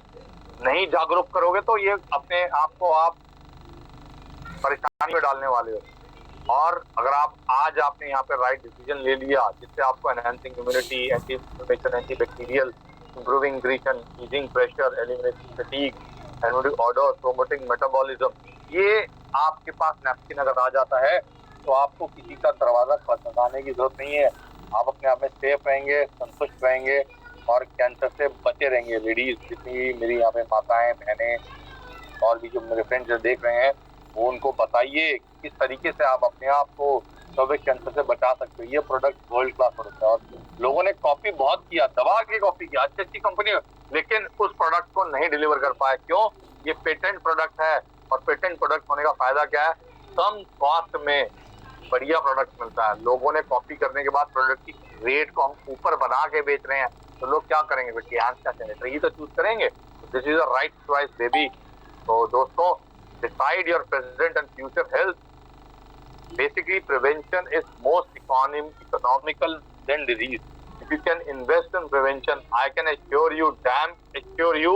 नहीं जागरूक करोगे तो ये अपने आप को आप परेशानी में डालने वाले हो। और अगर आप आज आपने यहाँ पे राइट डिसीजन ले लिया, जिससे आपको enhancing immunity, anti inflammation, anti bacterial, improving nutrition, easing pressure, eliminating fatigue, anodic order, promoting metabolism, ये आपके पास नैपकिन अगर आ जाता है तो आपको किसी का दरवाजा खटखटाने की जरूरत नहीं है। आप अपने आप में सेफ रहेंगे, संतुष्ट रहेंगे और कैंसर से बचे रहेंगे। लेडीज जितनी मेरी यहाँ पे माताएं, बहनें और भी जो मेरे फ्रेंड्स जो देख रहे हैं, वो उनको बताइए किस तरीके से आप अपने आप को सर्विक्स कैंसर से बचा सकते हो। ये प्रोडक्ट वर्ल्ड क्लास प्रोडक्ट है और लोगों ने कॉपी बहुत किया, दबा के कॉपी किया, अच्छी अच्छी कंपनी, लेकिन उस प्रोडक्ट को नहीं डिलीवर कर पाए। क्यों? ये पेटेंट प्रोडक्ट है और पेटेंट प्रोडक्ट होने का फायदा क्या है, कम कॉस्ट में बढ़िया प्रोडक्ट मिलता है। लोगों ने कॉपी करने के बाद प्रोडक्ट की रेट को हम ऊपर बना के बेच रहे हैं, तो लोग क्या करेंगे, बेटी हैंड का सैनिटरी ही तो चूज करेंगे। This is a right choice baby. तो दोस्तों, decide your present and future health. Basically prevention is most economical then disease. If you can invest in prevention, I can assure you, dam assure you,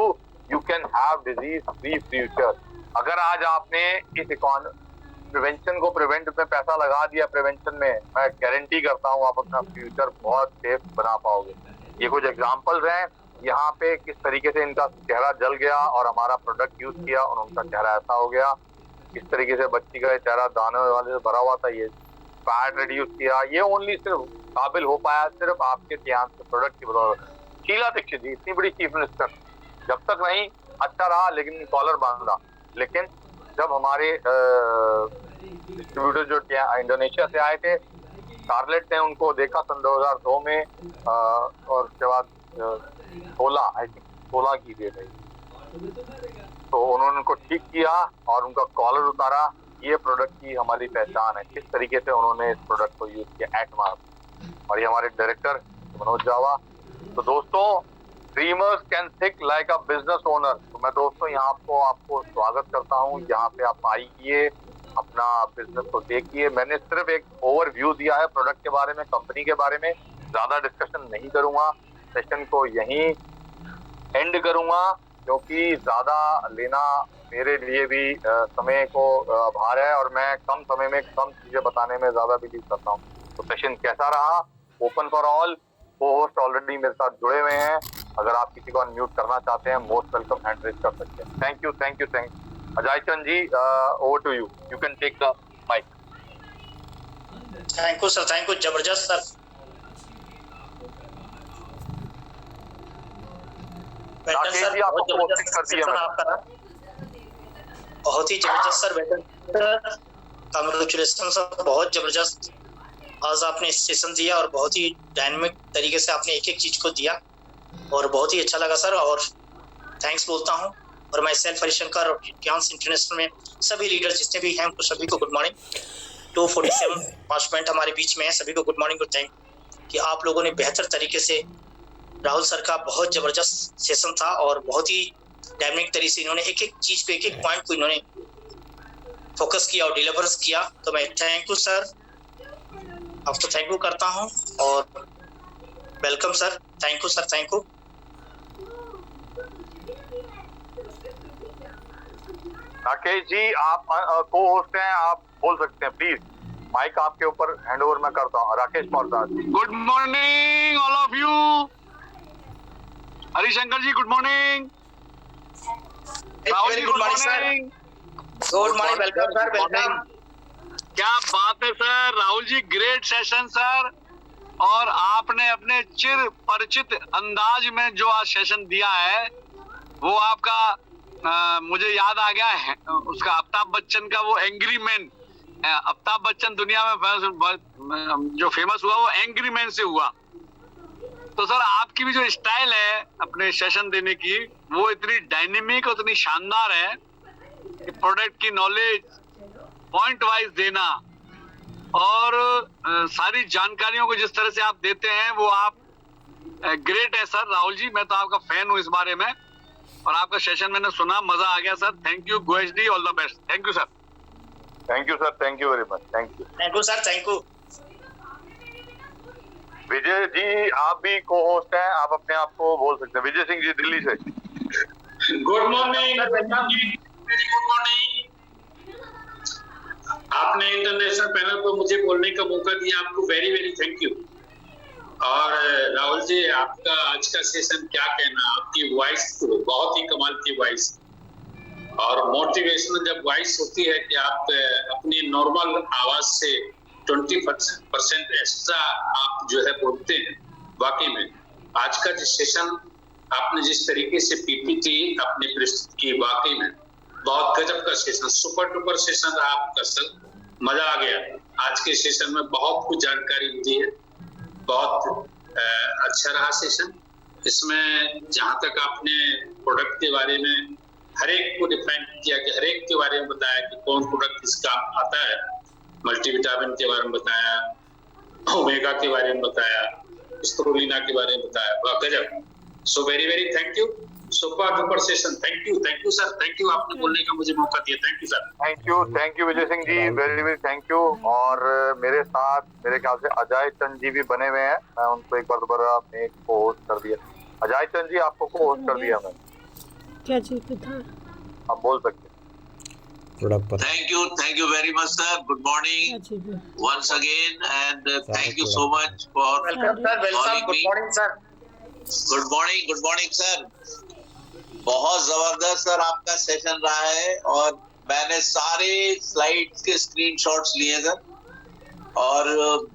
you can have disease free future. अगर आज आपने इस प्रिवेंशन को, प्रिवेंट में पैसा लगा दिया प्रिवेंशन में, मैं गारंटी करता हूँ आप अपना फ्यूचर बहुत सेफ बना पाओगे। ये कुछ एग्जांपल्स हैं यहाँ पे किस तरीके से इनका चेहरा जल गया और हमारा प्रोडक्ट यूज किया और उनका चेहरा ऐसा हो गया। किस तरीके से बच्ची का चेहरा दाने वाले से भरा हुआ था, ये फैट रिड्यूस किया। ये ओनली सिर्फ काबिल हो पाया सिर्फ आपके ध्यान से प्रोडक्ट की बदौलत। शीला दीक्षित जी इतनी बड़ी चीफ मिनिस्टर, जब तक नहीं अच्छा रहा लेकिन कॉलर बांधा, लेकिन जब हमारे डिस्ट्रीब्यूटर जो इंडोनेशिया से आए थे, स्कारलेट ने उनको देखा सन 2002 में और उसके बाद 16 की डेट है, तो उन्होंने उनको ठीक किया और उनका कॉलर उतारा। ये प्रोडक्ट की हमारी पहचान है, किस तरीके से उन्होंने इस प्रोडक्ट को यूज किया एटमास। और ये हमारे डायरेक्टर मनोज जावा। तो दोस्तों, dreamers can think like a business owner. तो मैं दोस्तों यहाँ आपको स्वागत करता हूँ, यहाँ पे आप आइए, अपना बिजनेस को देखिए। मैंने सिर्फ एक ओवरव्यू दिया है प्रोडक्ट के बारे में, कंपनी के बारे में, ज्यादा डिस्कशन नहीं करूंगा। सेशन को यहीं एंड करूंगा क्योंकि ज्यादा लेना मेरे लिए भी समय को भार है और मैं कम समय में कम चीजें बताने में ज्यादा बिलीव करता हूँ। तो सेशन कैसा रहा? Open for all. Co-host already मेरे साथ जुड़े हुए हैं, अगर आप किसी को अनम्यूट करना चाहते हैं, मोस्ट वेलकम, हैंड रेज कर सकते हैं। Thank you. Ajay Chand ji, over to you can take the mic. Thank you sir, thank you, जबरदस्त सर। राकेश जी, आपको पोस्टिंग कर दिया मैंने। आपका बहुत ही जबरदस्त सर, वेटन कांग्रेचुलेशन सर, बहुत जबरदस्त आज आपने सेशन दिया और बहुत ही डायनामिक तरीके से आपने एक एक चीज को दिया और बहुत ही अच्छा लगा सर। और थैंक्स बोलता हूँ। और मैं सेल्फ हरिशंकर और ज्ञान इंटरनेशनल में सभी लीडर जितने भी हैं उनको सभी को गुड मॉर्निंग। 247 5 मिनट हमारे बीच में है, सभी को गुड मॉर्निंग और थैंक कि आप लोगों ने बेहतर तरीके से, राहुल सर का बहुत जबरदस्त सेशन था और बहुत ही डायनामिक तरीके से इन्होंने एक एक चीज पे, एक एक पॉइंट को इन्होंने फोकस किया और डिलीवर्स किया। तो मैं थैंक यू सर, आपको थैंक यू करता हूं और welcome sir. Thank you sir, thank you. Rakesh ji, आप को होस्ट हैं, आप बोल सकते हैं, प्लीज माइक आपके ऊपर हैंड ओवर मैं करता हूँ। Rakesh Prasad. Good morning all of you. Harishankar ji good morning. Rahul ji good morning. Good morning, welcome sir, welcome. क्या बात है sir, Rahul ji great session sir. और आपने अपने चिर परिचित अंदाज में जो आज सेशन दिया है वो आपका मुझे याद आ गया है उसका अमिताभ बच्चन का वो एंग्री मैन। अमिताभ बच्चन दुनिया में जो फेमस हुआ वो एंग्री मैन से हुआ। तो सर आपकी भी जो स्टाइल है अपने सेशन देने की वो इतनी डायनेमिक और इतनी शानदार है कि प्रोडक्ट की नॉलेज पॉइंट वाइज देना और सारी जानकारियों को जिस तरह से आप देते हैं वो आप ग्रेट है सर। राहुल जी, मैं तो आपका फैन हूँ इस बारे में और आपका सेशन मैंने सुना, मजा आ गया सर। थैंक यू गोएश डी, all the best. Thank you sir. Thank you sir, thank you very much, thank you sir, thank you. Vijay ji, आप भी को होस्ट हैं, आप अपने आप को बोल सकते हैं। विजय सिंह जी दिल्ली से। Good morning, very good morning. आपने इंटरनेशनल पैनल को मुझे बोलने का मौका दिया, आपको वेरी वेरी थैंक यू। और राहुल जी, आपका आज का सेशन क्या कहना, आपकी वॉइस बहुत ही कमाल की वॉइस और मोटिवेशनल जब वॉइस होती है कि आप अपनी नॉर्मल आवाज से 20% एक्स्ट्रा आप जो है बोलते हैं। वाकई में आज का जो सेशन आपने जिस तरीके से पीपीटी अपने प्रस्तुत की, वाकई में बहुत गजब का सेशन, सुपर डुपर सेशन रहा आपका सर, मजा आ गया। आज के सेशन में बहुत कुछ जानकारी मिली है, बहुत अच्छा रहा सेशन। इसमें जहां तक आपने प्रोडक्ट के बारे में हर एक को डिफाइन किया कि हर एक के बारे में बताया कि कौन प्रोडक्ट किस काम आता है, मल्टीविटामिन के बारे में बताया, ओमेगा के बारे में बताया, स्पिरुलिना के बारे में बताया, वाह गजब। So very very thank you, super duper session. Thank you sir, thank you, आपने बोलने का मुझे मौका दिया। Thank you sir. Thank you Vijay Singh ji, very very thank you. और मेरे साथ मेरे ख्याल से अजय चंद जी भी बने हुए हैं, मैं उनको एक बार दोबारा अपने को होस्ट कर दिया। अजय चंद जी, आपको को होस्ट कर दिया मैंने। क्या चीज था? आप बोल सकते हैं। Thank you very much, sir. Good morning once again, and thank you so much for welcome sir, welcome. Good morning sir. good morning, sir. बहुत जबरदस्त सर आपका सेशन रहा है और मैंने सारे स्लाइड्स के स्क्रीनशॉट्स लिए सर और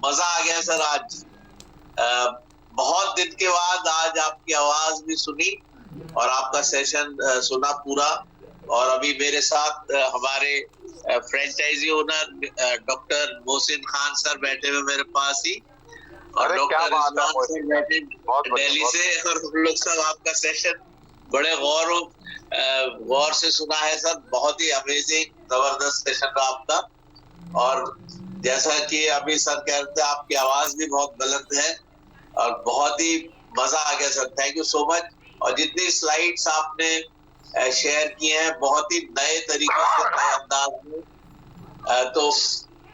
मजा आ गया सर। आज बहुत दिन के बाद आज आपकी आवाज भी सुनी और आपका सेशन सुना पूरा और अभी मेरे साथ हमारे franchisee owner doctor Mohsin Khan sir बैठे हुए मेरे पास ही, और अरे क्या डॉक्टर बात है रिजवान सर बैठे दिल्ली से, और हम लोग सब आपका सेशन बड़े गौर से सुना है सर। बहुत ही अमेजिंग जबरदस्त सेशन था आपका। और जैसा कि अभी सर कह रहे थे, आपकी आवाज भी बहुत बुलंद है और बहुत ही मजा आ गया sir. Thank you so much. और जितनी स्लाइड्स आपने शेयर किए हैं बहुत ही नए तरीके से, नए अंदाज में, तो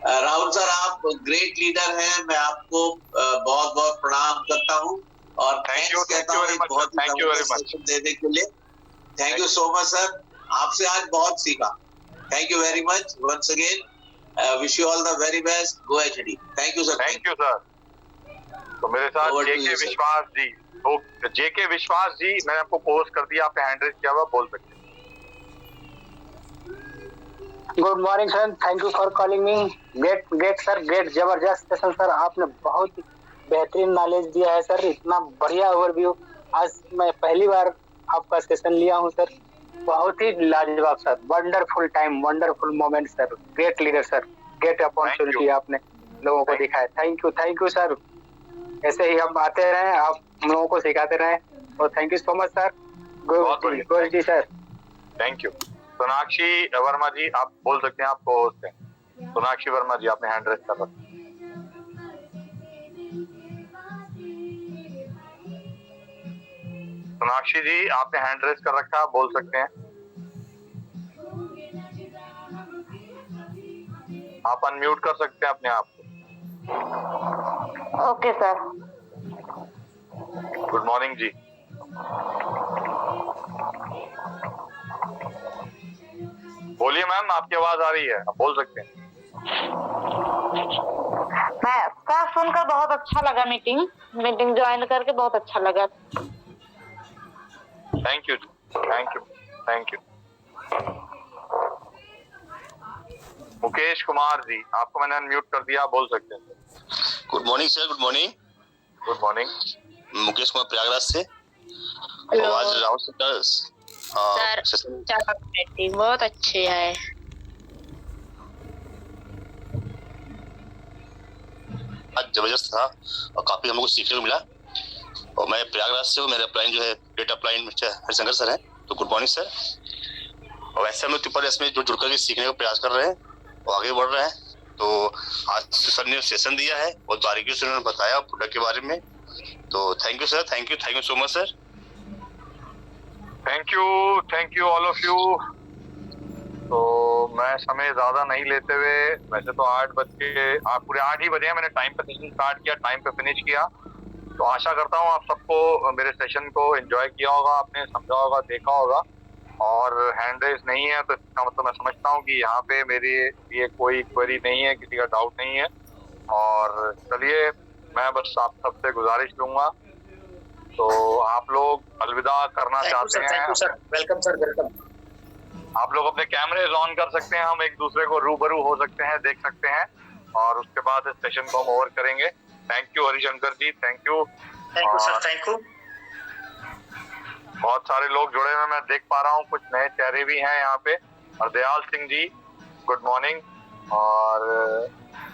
राहुल सर आप ग्रेट लीडर हैं। मैं आपको बहुत बहुत प्रणाम करता हूँ और थैंक्स कहता हूँ बहुत ही जबरदस्त सेशन देने के लिए। Thank you so much sir, आपसे आज बहुत सीखा। Thank you very much once again. Wish you all the very best. Go HD. Thank you sir. Thank you sir. तो मेरे साथ जेके विश्वास जी, तो जेके विश्वास जी, मैंने आपको पोस्ट कर दिया, आपने हैंड रेज किया हुआ, बोल सकते हैं। Good morning sir, thank you for calling me. Great sir, great जबरदस्त सेशन सर, आपने बहुत बेहतरीन नॉलेज दिया है सर, इतना बढ़िया ओवरव्यू। आज मैं पहली बार आपका सेशन लिया हूं सर, बहुत ही लाजवाब sir, wonderful time, wonderful moment sir, great leader sir, great opportunity आपने लोगों को दिखाया। थैंक यू सर, ऐसे ही हम आते रहे, आप हम लोगों को सिखाते रहे, और thank you so much sir. Govind ji sir. Thank you. Sonakshi Verma ji आप बोल सकते हैं, आपको होस्ट हैं। सोनाक्षी वर्मा जी आपने हैंड रेज कर रखा। सोनाक्षी जी आपने हैंड रेज कर रखा, बोल सकते हैं। आप अनम्यूट कर सकते हैं अपने आप को। Okay sir. गुड मॉर्निंग जी। बोलिए मैम, आपकी आवाज आ रही है, आप बोल सकते हैं। मैं सर सुनकर बहुत अच्छा लगा, मीटिंग ज्वाइन करके बहुत अच्छा लगा। थैंक यू जी, थैंक यू। मुकेश कुमार जी आपको मैंने अनम्यूट कर दिया, बोल सकते हैं। Good morning sir. Good morning. Good morning. Mukesh Kumar Prayagraj से। आवाज राहुल सर बहुत अच्छे है। आज जबरदस्त था और काफी हमको सीखने को मिला। और मैं प्रयागराज से हूँ, मेरा अपलाइन जो है डेटा अपलाइन हरिशंकर सर है। तो गुड मॉर्निंग सर। और वैसे हम लोग त्रिपुरा इसमें जो जुड़कर के सीखने का प्रयास कर रहे हैं और आगे बढ़ रहे हैं। तो आज सर ने सेशन दिया है, बहुत बारीकी से उन्होंने बताया प्रोडक्ट के बारे में। तो thank you sir, thank you so much sir. Thank you all of you. तो मैं समय ज्यादा नहीं लेते हुए, वैसे तो 8 बज के पूरे 8 ही बजे मैंने टाइम पे सेशन स्टार्ट किया, टाइम पे फिनिश किया। तो आशा करता हूँ आप सबको मेरे सेशन को एंजॉय किया होगा, आपने समझा होगा, देखा होगा। और हैंड रेज नहीं है तो इसका मतलब मैं समझता हूँ कि यहाँ पे मेरी ये कोई क्वेरी नहीं है, किसी का डाउट नहीं है। और चलिए मैं बस आप सबसे गुजारिश लूंगा, तो आप लोग अलविदा करना चाहते हैं। Thank you sir, welcome sir, welcome. आप लोग अपने कैमरे ऑन कर सकते हैं, हम एक दूसरे को रूबरू हो सकते हैं, देख सकते हैं, और उसके बाद इस सेशन को हम ओवर करेंगे। Thank you Harishankar ji, thank you sir, thank you. बहुत सारे लोग जुड़े हुए मैं देख पा रहा हूँ, कुछ नए चेहरे भी हैं यहाँ पे। और दयाल सिंह जी गुड मॉर्निंग, और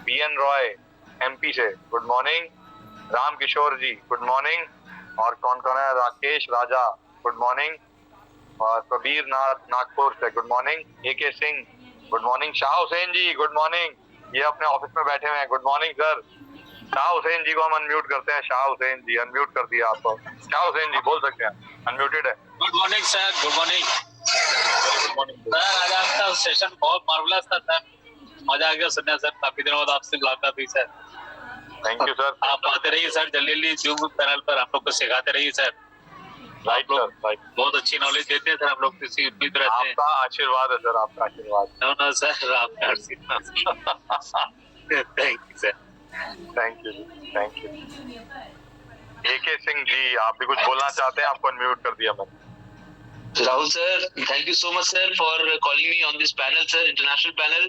बीएन रॉय एमपी से गुड मॉर्निंग, राम किशोर जी गुड मॉर्निंग, और कौन कौन है, राकेश राजा गुड मॉर्निंग, और कबीर नाथ नागपुर से good morning, AK Singh good morning, Shah Hussain ji good morning, ये अपने ऑफिस में बैठे हुए हैं, good morning sir. Shah Hussain ji को हम अनम्यूट करते हैं। शाह हुसैन जी अनम्यूट कर दिया आपको। शाह हुसैन जी बोल सकते हैं, अनम्यूटेड है। Good morning sir. Good morning sir. आज आपका सेशन बहुत मार्वलस था सर, मजा आ गया सुनने सर, काफी दिनों बाद आपसे मुलाकात हुई सर। Thank you sir. आप आते रहिए सर, जल्दी जूम पैनल पर हम लोग को सिखाते रहिए सर। Right sir, right. बहुत अच्छी नॉलेज देते हैं सर, हम लोग किसी उम्मीद रहते हैं। आपका आशीर्वाद है सर, आपका आशीर्वाद। नो सर, आपका आशीर्वाद। Thank you sir. Thank you, thank you. AK Singh ji आप भी कुछ बोलना चाहते हैं, आपको अनम्यूट कर दिया मैंने। Rahul sir, thank you so much sir for calling me on this panel sir, international panel.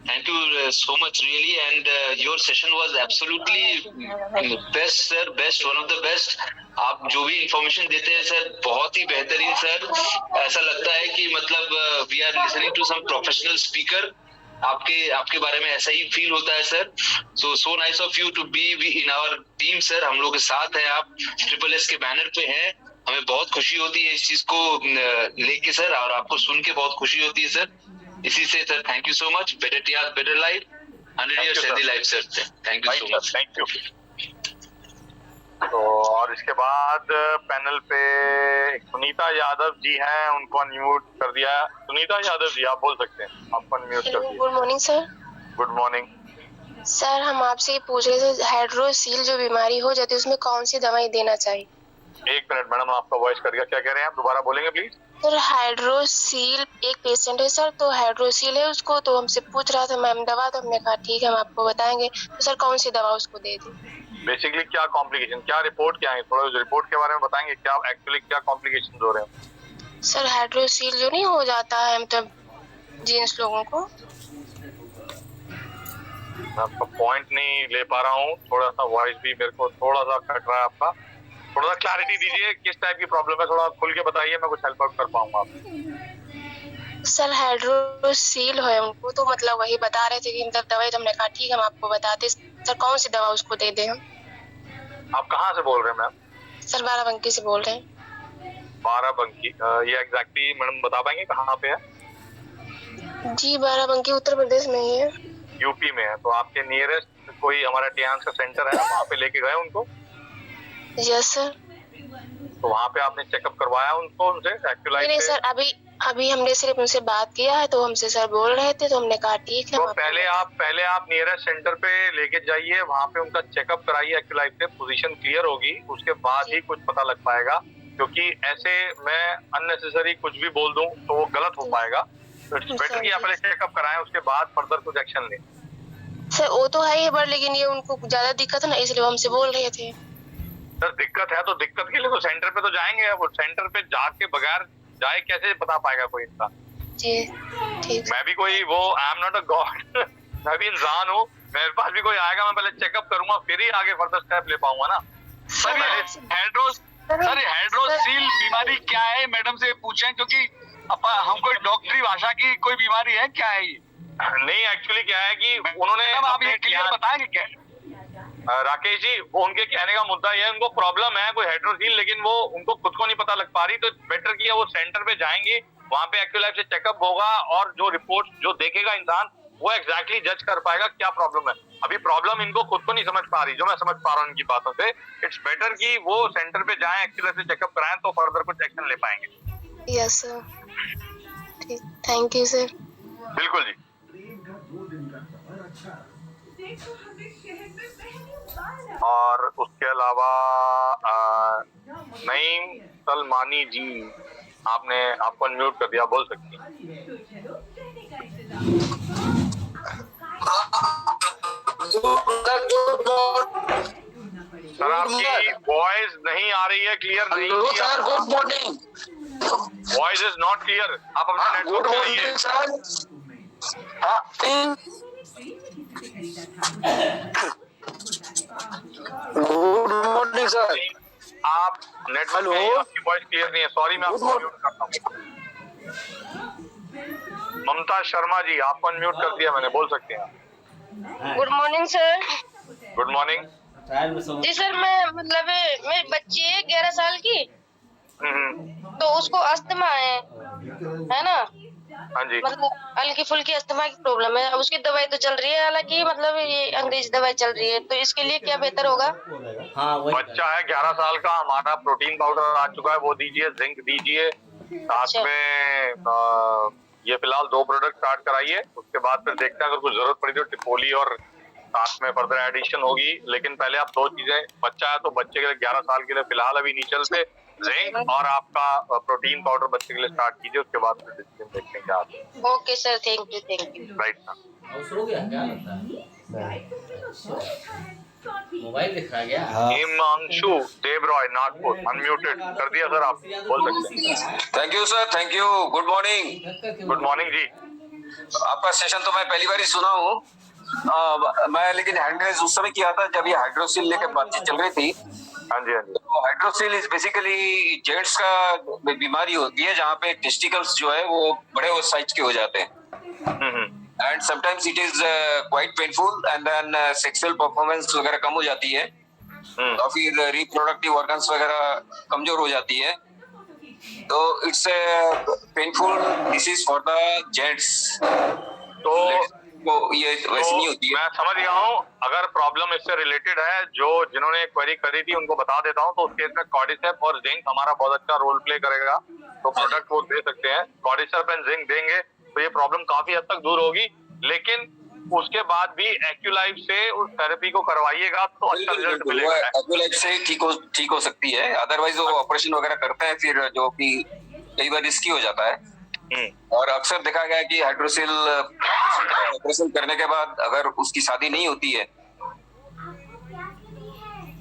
Thank you so much, really, and your session was absolutely best, sir. Best, one of the best. आप जो भी इंफॉर्मेशन देते हैं सर, बहुत ही बेहतरीन सर. ऐसा लगता है कि मतलब we are listening to some professional speaker. आपके बारे में ऐसा ही फील होता है sir. So nice of you to be in our team sir. हम लोग के साथ हैं आप, SSS के बैनर पे हैं. हमें बहुत खुशी होती है इस चीज को लेके सर, और आपको सुन के बहुत खुशी होती है सर. इसी से sir thank you so much. Better TR better life, 100 years healthy life sir. Thank you so much. Thank you. तो और इसके बाद पैनल पे सुनीता यादव जी हैं, उनको अनम्यूट कर दिया. सुनीता यादव जी आप बोल सकते हैं, आपको अनम्यूट कर दिया. Good morning sir. Good morning sir, हम आपसे पूछ रहे थे हाइड्रोसील जो बीमारी हो जाती है उसमें कौन सी दवाई देना चाहिए? एक मिनट मैडम, आपका वॉइस कर गया. क्या कह रहे हैं आप, दोबारा बोलेंगे प्लीज? सर हाइड्रोसील एक पेशेंट है सर, तो हाइड्रोसील है उसको, तो हमसे पूछ रहा था मैम दवा, तो हमने कहा ठीक है हम आपको बताएंगे. तो सर कौन सी दवा उसको दे दी? बेसिकली क्या कॉम्प्लिकेशन, क्या रिपोर्ट क्या है, थोड़ा रिपोर्ट के बारे में बताएंगे. क्या एक्चुअली क्या कॉम्प्लिकेशन हो रहे हैं? सर हाइड्रोसील जो नहीं हो जाता है मतलब जेंट्स लोगों को. मैं आपका पॉइंट नहीं ले पा रहा हूँ, थोड़ा सा वॉइस भी मेरे को थोड़ा सा कट रहा है आपका. थोड़ा सा क्लैरिटी दीजिए, किस टाइप की प्रॉब्लम है, थोड़ा खुल के बताइए, मैं कुछ हेल्प कर पाऊंगा आपको. सर हाइड्रोसील है उनको, तो मतलब वही बता रहे थे कि मतलब दवाई, तो हमने कहा ठीक है हम आपको बताते. सर कौन सी दवा उसको दे दें हम? आप कहाँ से बोल रहे हैं मैम? सर बाराबंकी से बोल रहे हैं. बाराबंकी, ये एग्जैक्टली मैडम बता पाएंगे कहाँ पे है? जी बाराबंकी उत्तर प्रदेश में ही है. यूपी में है. तो आपके नियरेस्ट कोई हमारा टियांस का सेंटर है, वहाँ पे लेके गए उनको? Yes sir. तो वहाँ पे आपने चेकअप करवाया उनको, उनसे एक्चुअलाइज? नहीं सर, अभी हमने सिर्फ उनसे बात किया है, तो हमसे सर बोल रहे थे, तो हमने कहा ठीक है. तो पहले आप नियरेस्ट सेंटर पे लेके जाइए, वहाँ पे उनका चेकअप कराइए एक्चुअलाइज से, पोजीशन क्लियर होगी, उसके बाद ही कुछ पता लग पाएगा. क्योंकि ऐसे मैं अननेसेसरी कुछ भी बोल दूं तो वो गलत हो पाएगा. तो इट्स बेटर कि आप पहले चेकअप कराएं, उसके बाद फर्दर कुछ एक्शन लें. सर वो तो है ही, बट लेकिन ये उनको ज्यादा दिक्कत है ना, इसलिए हमसे बोल रहे थे. सर दिक्कत है तो दिक्कत के लिए तो सेंटर पे तो जाएंगे. अब सेंटर पे जाके बगैर जाए कैसे बता पाएगा कोई इंसान? जी ठीक. मैं भी कोई वो I am not a God, मैं भी इंसान हूँ. मेरे पास भी कोई आएगा, मैं पहले चेकअप करूंगा, फिर ही आगे फर्दर स्टेप ले पाऊंगा ना. हाइड्रोसील बीमारी क्या है मैडम से पूछें, क्योंकि हम कोई डॉक्टरी भाषा की कोई बीमारी है क्या है ये? नहीं एक्चुअली क्या है कि उन्होंने आप ये क्लियर बताएंगे क्या? राकेश जी, वो उनके कहने का मुद्दा ये है, उनको प्रॉब्लम है कोई हाइड्रोसील, लेकिन वो उनको खुद को नहीं पता लग पा रही. तो बेटर किया वो सेंटर पे जाएंगे, वहाँ पे एक्चुअल लाइफ से चेकअप होगा, और जो रिपोर्ट जो देखेगा इंसान वो एग्जैक्टली जज कर पाएगा क्या प्रॉब्लम है. अभी प्रॉब्लम इनको खुद को नहीं समझ पा रही, जो मैं समझ पा रहा हूँ इनकी बातों से. इट्स बेटर कि वो सेंटर पे जाएं, एक्चुअल लाइफ से चेकअप कराएं, तो फर्दर कुछ एक्शन ले पाएंगे. Yes sir. ठीक, थैंक यू सर. बिल्कुल जी. और उसके अलावा नईम सलमानी जी, आपको अनम्यूट कर दिया, बोल सकती हैं. सर आपकी वॉइस नहीं आ रही है, क्लियर नहीं है sir. Good morning. Voice is not clear. आप अपना नेटवर्क खोलिए. Good morning sir. आप नेटवर्क में, आपकी वॉइस क्लियर नहीं है. सॉरी, मैं आपको म्यूट करता हूँ. ममता शर्मा जी, आपको अनम्यूट कर दिया मैंने, बोल सकते हैं. Good morning sir. Good morning जी सर, मैं बच्ची है 11 साल की, तो उसको अस्थमा है ना. हाँ जी. मतलब हल्की फुल्की अस्थमा की प्रॉब्लम है. अब उसकी दवाई तो चल रही है, हालांकि मतलब ये अंग्रेजी दवाई चल रही है, तो इसके लिए क्या बेहतर होगा? बच्चा है 11 साल का, हमारा प्रोटीन पाउडर आ चुका है, वो दीजिए. जिंक दीजिए, साथ में ये फिलहाल 2 प्रोडक्ट स्टार्ट कराइए. उसके बाद फिर देखते हैं, अगर कुछ जरूरत पड़ी तो टिपोली और साथ में फर्दर एडिशन होगी. लेकिन पहले आप 2 चीजें, बच्चा है तो बच्चे के लिए 11 साल के लिए फिलहाल अभी नहीं चलते, जिंक और आपका प्रोटीन पाउडर बच्चे के लिए स्टार्ट कीजिए. उसके बाद फिर डिसीजन देखते हैं क्या. Okay sir, thank you. Right sir. हो गया क्या लगता है? मोबाइल दिखा गया. हिमांशु देवरॉय, नागपुर, अनम्यूटेड कर दिया सर, आप बोल सकते हैं. Thank you sir. Thank you. Good morning. Good morning जी. आपका सेशन तो मैं पहली बार ही सुना हूँ। मैं लेकिन हैंड रेज उस समय किया था जब ये हाइड्रोसिल लेकर बातचीत चल रही थी। हाँ जी, हाँ जी। तो हाइड्रोसिल इज बेसिकली जेंट्स का बीमारी होती है जहाँ पे टेस्टिकल्स जो है वो बड़े वो साइज के हो जाते हैं। And sometimes it is quite painful and then sexual performance वगैरह कम हो जाती है और फिर रिप्रोडक्टिव ऑर्गन्स वगैरह कमजोर हो जाती है। तो it's painful disease for the gents. तो ये वैसे नहीं होती है। मैं समझ गया हूँ। अगर प्रॉब्लम इससे रिलेटेड है, जिन्होंने क्वेरी करी थी उनको बता देता हूँ। तो उस केस में कॉर्डिसेप और जिंक हमारा बहुत अच्छा रोल प्ले करेगा, तो प्रोडक्ट वो दे सकते हैं। कॉर्डिसेप एंड जिंक देंगे तो ये प्रॉब्लम काफी हद तक दूर होगी। लेकिन उसके बाद भी एक्यूलाइफ से उस थेरेपी को करवाइएगा तो अच्छा रिजल्ट मिलेगा। एक्यूलाइफ से ठीक हो सकती है, अदरवाइज वो ऑपरेशन वगैरह करते हैं फिर जो कि कई बार रिस्की हो जाता है। और अक्सर देखा गया है कि हाइड्रोसिल ऑपरेशन करने के बाद अगर उसकी शादी नहीं होती है,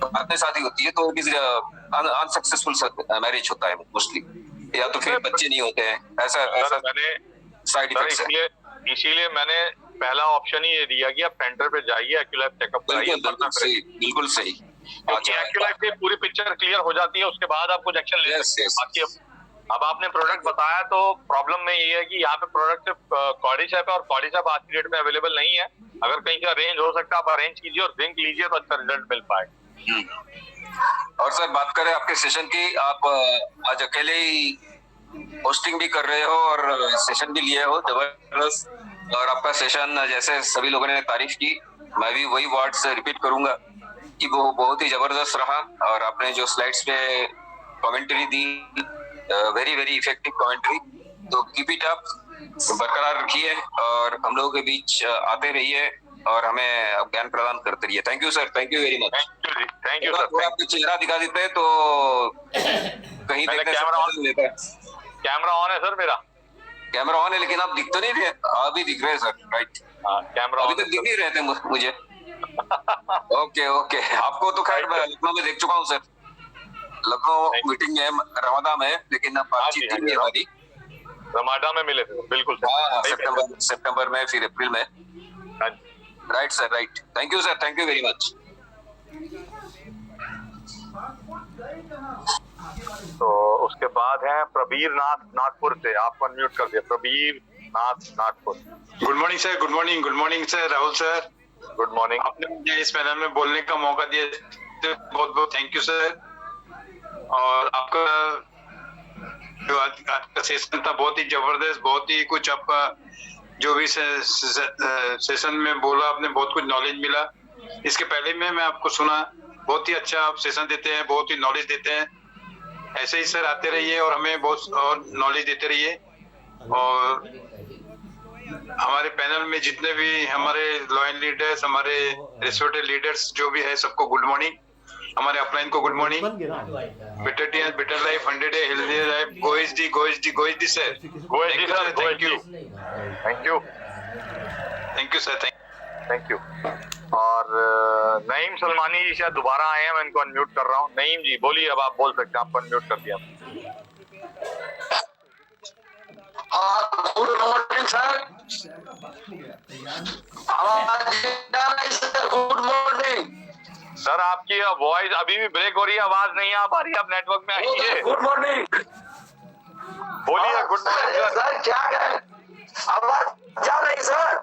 बाद में शादी होती है, तो अनसक्सेसफुल मैरिज होता है मोस्टली, या तो फिर बच्चे नहीं होते हैं। ऐसा मैंने साइड इफेक्ट्स है। इसीलिए मैंने पहला ऑप्शन ही ये दिया कि आप सेंटर पे जाइए, एक्यूलाइफ चेकअप कराइए। बिल्कुल सही। क्योंकि एक्यूलाइफ से पूरी पिक्चर क्लियर हो जाती है, उसके बाद आप कुछ एक्शन ले सकते हैं। बाकी अब आपने प्रोडक्ट बताया तो प्रॉब्लम में ये है कि यहाँ पे प्रोडक्ट सिर्फ कॉर्डिसेप है और कॉर्डिसेप आज की डेट में अवेलेबल नहीं है। अगर कहीं का रेंज हो सकता है आप अरेंज कीजिए और जिंक लीजिए तो अच्छा रिजल्ट मिल पाएगा। और सर बात करें आपके सेशन की, आप आज अकेले ही होस्टिंग भी कर रहे हो और सेशन भी लिए हो, जबरदस्त। और आपका सेशन जैसे सभी लोगों ने तारीफ की, मैं भी वही वर्ड्स रिपीट करूंगा कि वो बहुत ही जबरदस्त रहा। और आपने जो स्लाइड्स पे कमेंट्री दी, वेरी वेरी इफेक्टिव कमेंट्री, तो कीप इट अप, बरकरार रखिए और हम लोगों के बीच आते रहिए और हमें ज्ञान प्रदान करते रहिए। Thank you sir, thank you very much. Thank you sir. आपका चेहरा दिखा देते तो कहीं देखने से लेता है। कैमरा ऑन है सर मेरा? कैमरा ऑन है लेकिन आप दिख तो नहीं रहे। अभी दिख रहे हैं सर, राइट। कैमरा अभी तक दिख नहीं रहे थे मुझे। ओके ओके, आपको तो खैर लखनऊ में देख चुका हूँ सर। लखनऊ मीटिंग है रमादा में, लेकिन बातचीत नहीं हमारी। रमादा में मिले थे बिल्कुल। हाँ, सितंबर में, फिर अप्रैल में। Right sir, right. Thank you sir, thank you very much. तो उसके बाद है प्रबीर नाथ नागपुर से, आपको अनम्यूट कर दिया। Prabir Nath Nagpur. Good morning sir. Good morning sir. Rahul sir, good morning. आपने मुझे इस पैनल में बोलने का मौका दिया, बहुत बहुत थैंक यू सर। और आपका जो आज का सेशन था बहुत ही जबरदस्त, बहुत ही कुछ आपका जो भी सेशन में बोला आपने, बहुत कुछ नॉलेज मिला। इसके पहले में मैं आपको सुना, बहुत ही अच्छा आप सेशन देते हैं, बहुत ही नॉलेज देते हैं। ऐसे ही सर आते रहिए और हमें बहुत और नॉलेज देते रहिए। और हमारे पैनल में जितने भी हमारे लॉयल लीडर्स, हमारे रिस्पेक्टेड लीडर्स जो भी है, सबको गुड मॉर्निंग। हमारे अपलाइन को good morning. Better T and better life, 100 day healthy life. Goes the sir. Thank you sir. Thank you. और नईम सलमानी जी शायद दोबारा आए हैं, मैं इनको अनम्यूट कर रहा हूँ। नईम जी बोलिए, अब आप बोल सकते हैं, आपको अनम्यूट कर दिया। Good morning sir. Good morning sir. आपकी वॉइस अभी भी ब्रेक हो रही है, आवाज नहीं आ पा रही है, आप नेटवर्क में आइए। गुड मॉर्निंग बोलिए। Good morning sir. क्या है, आवाज जा रही सर?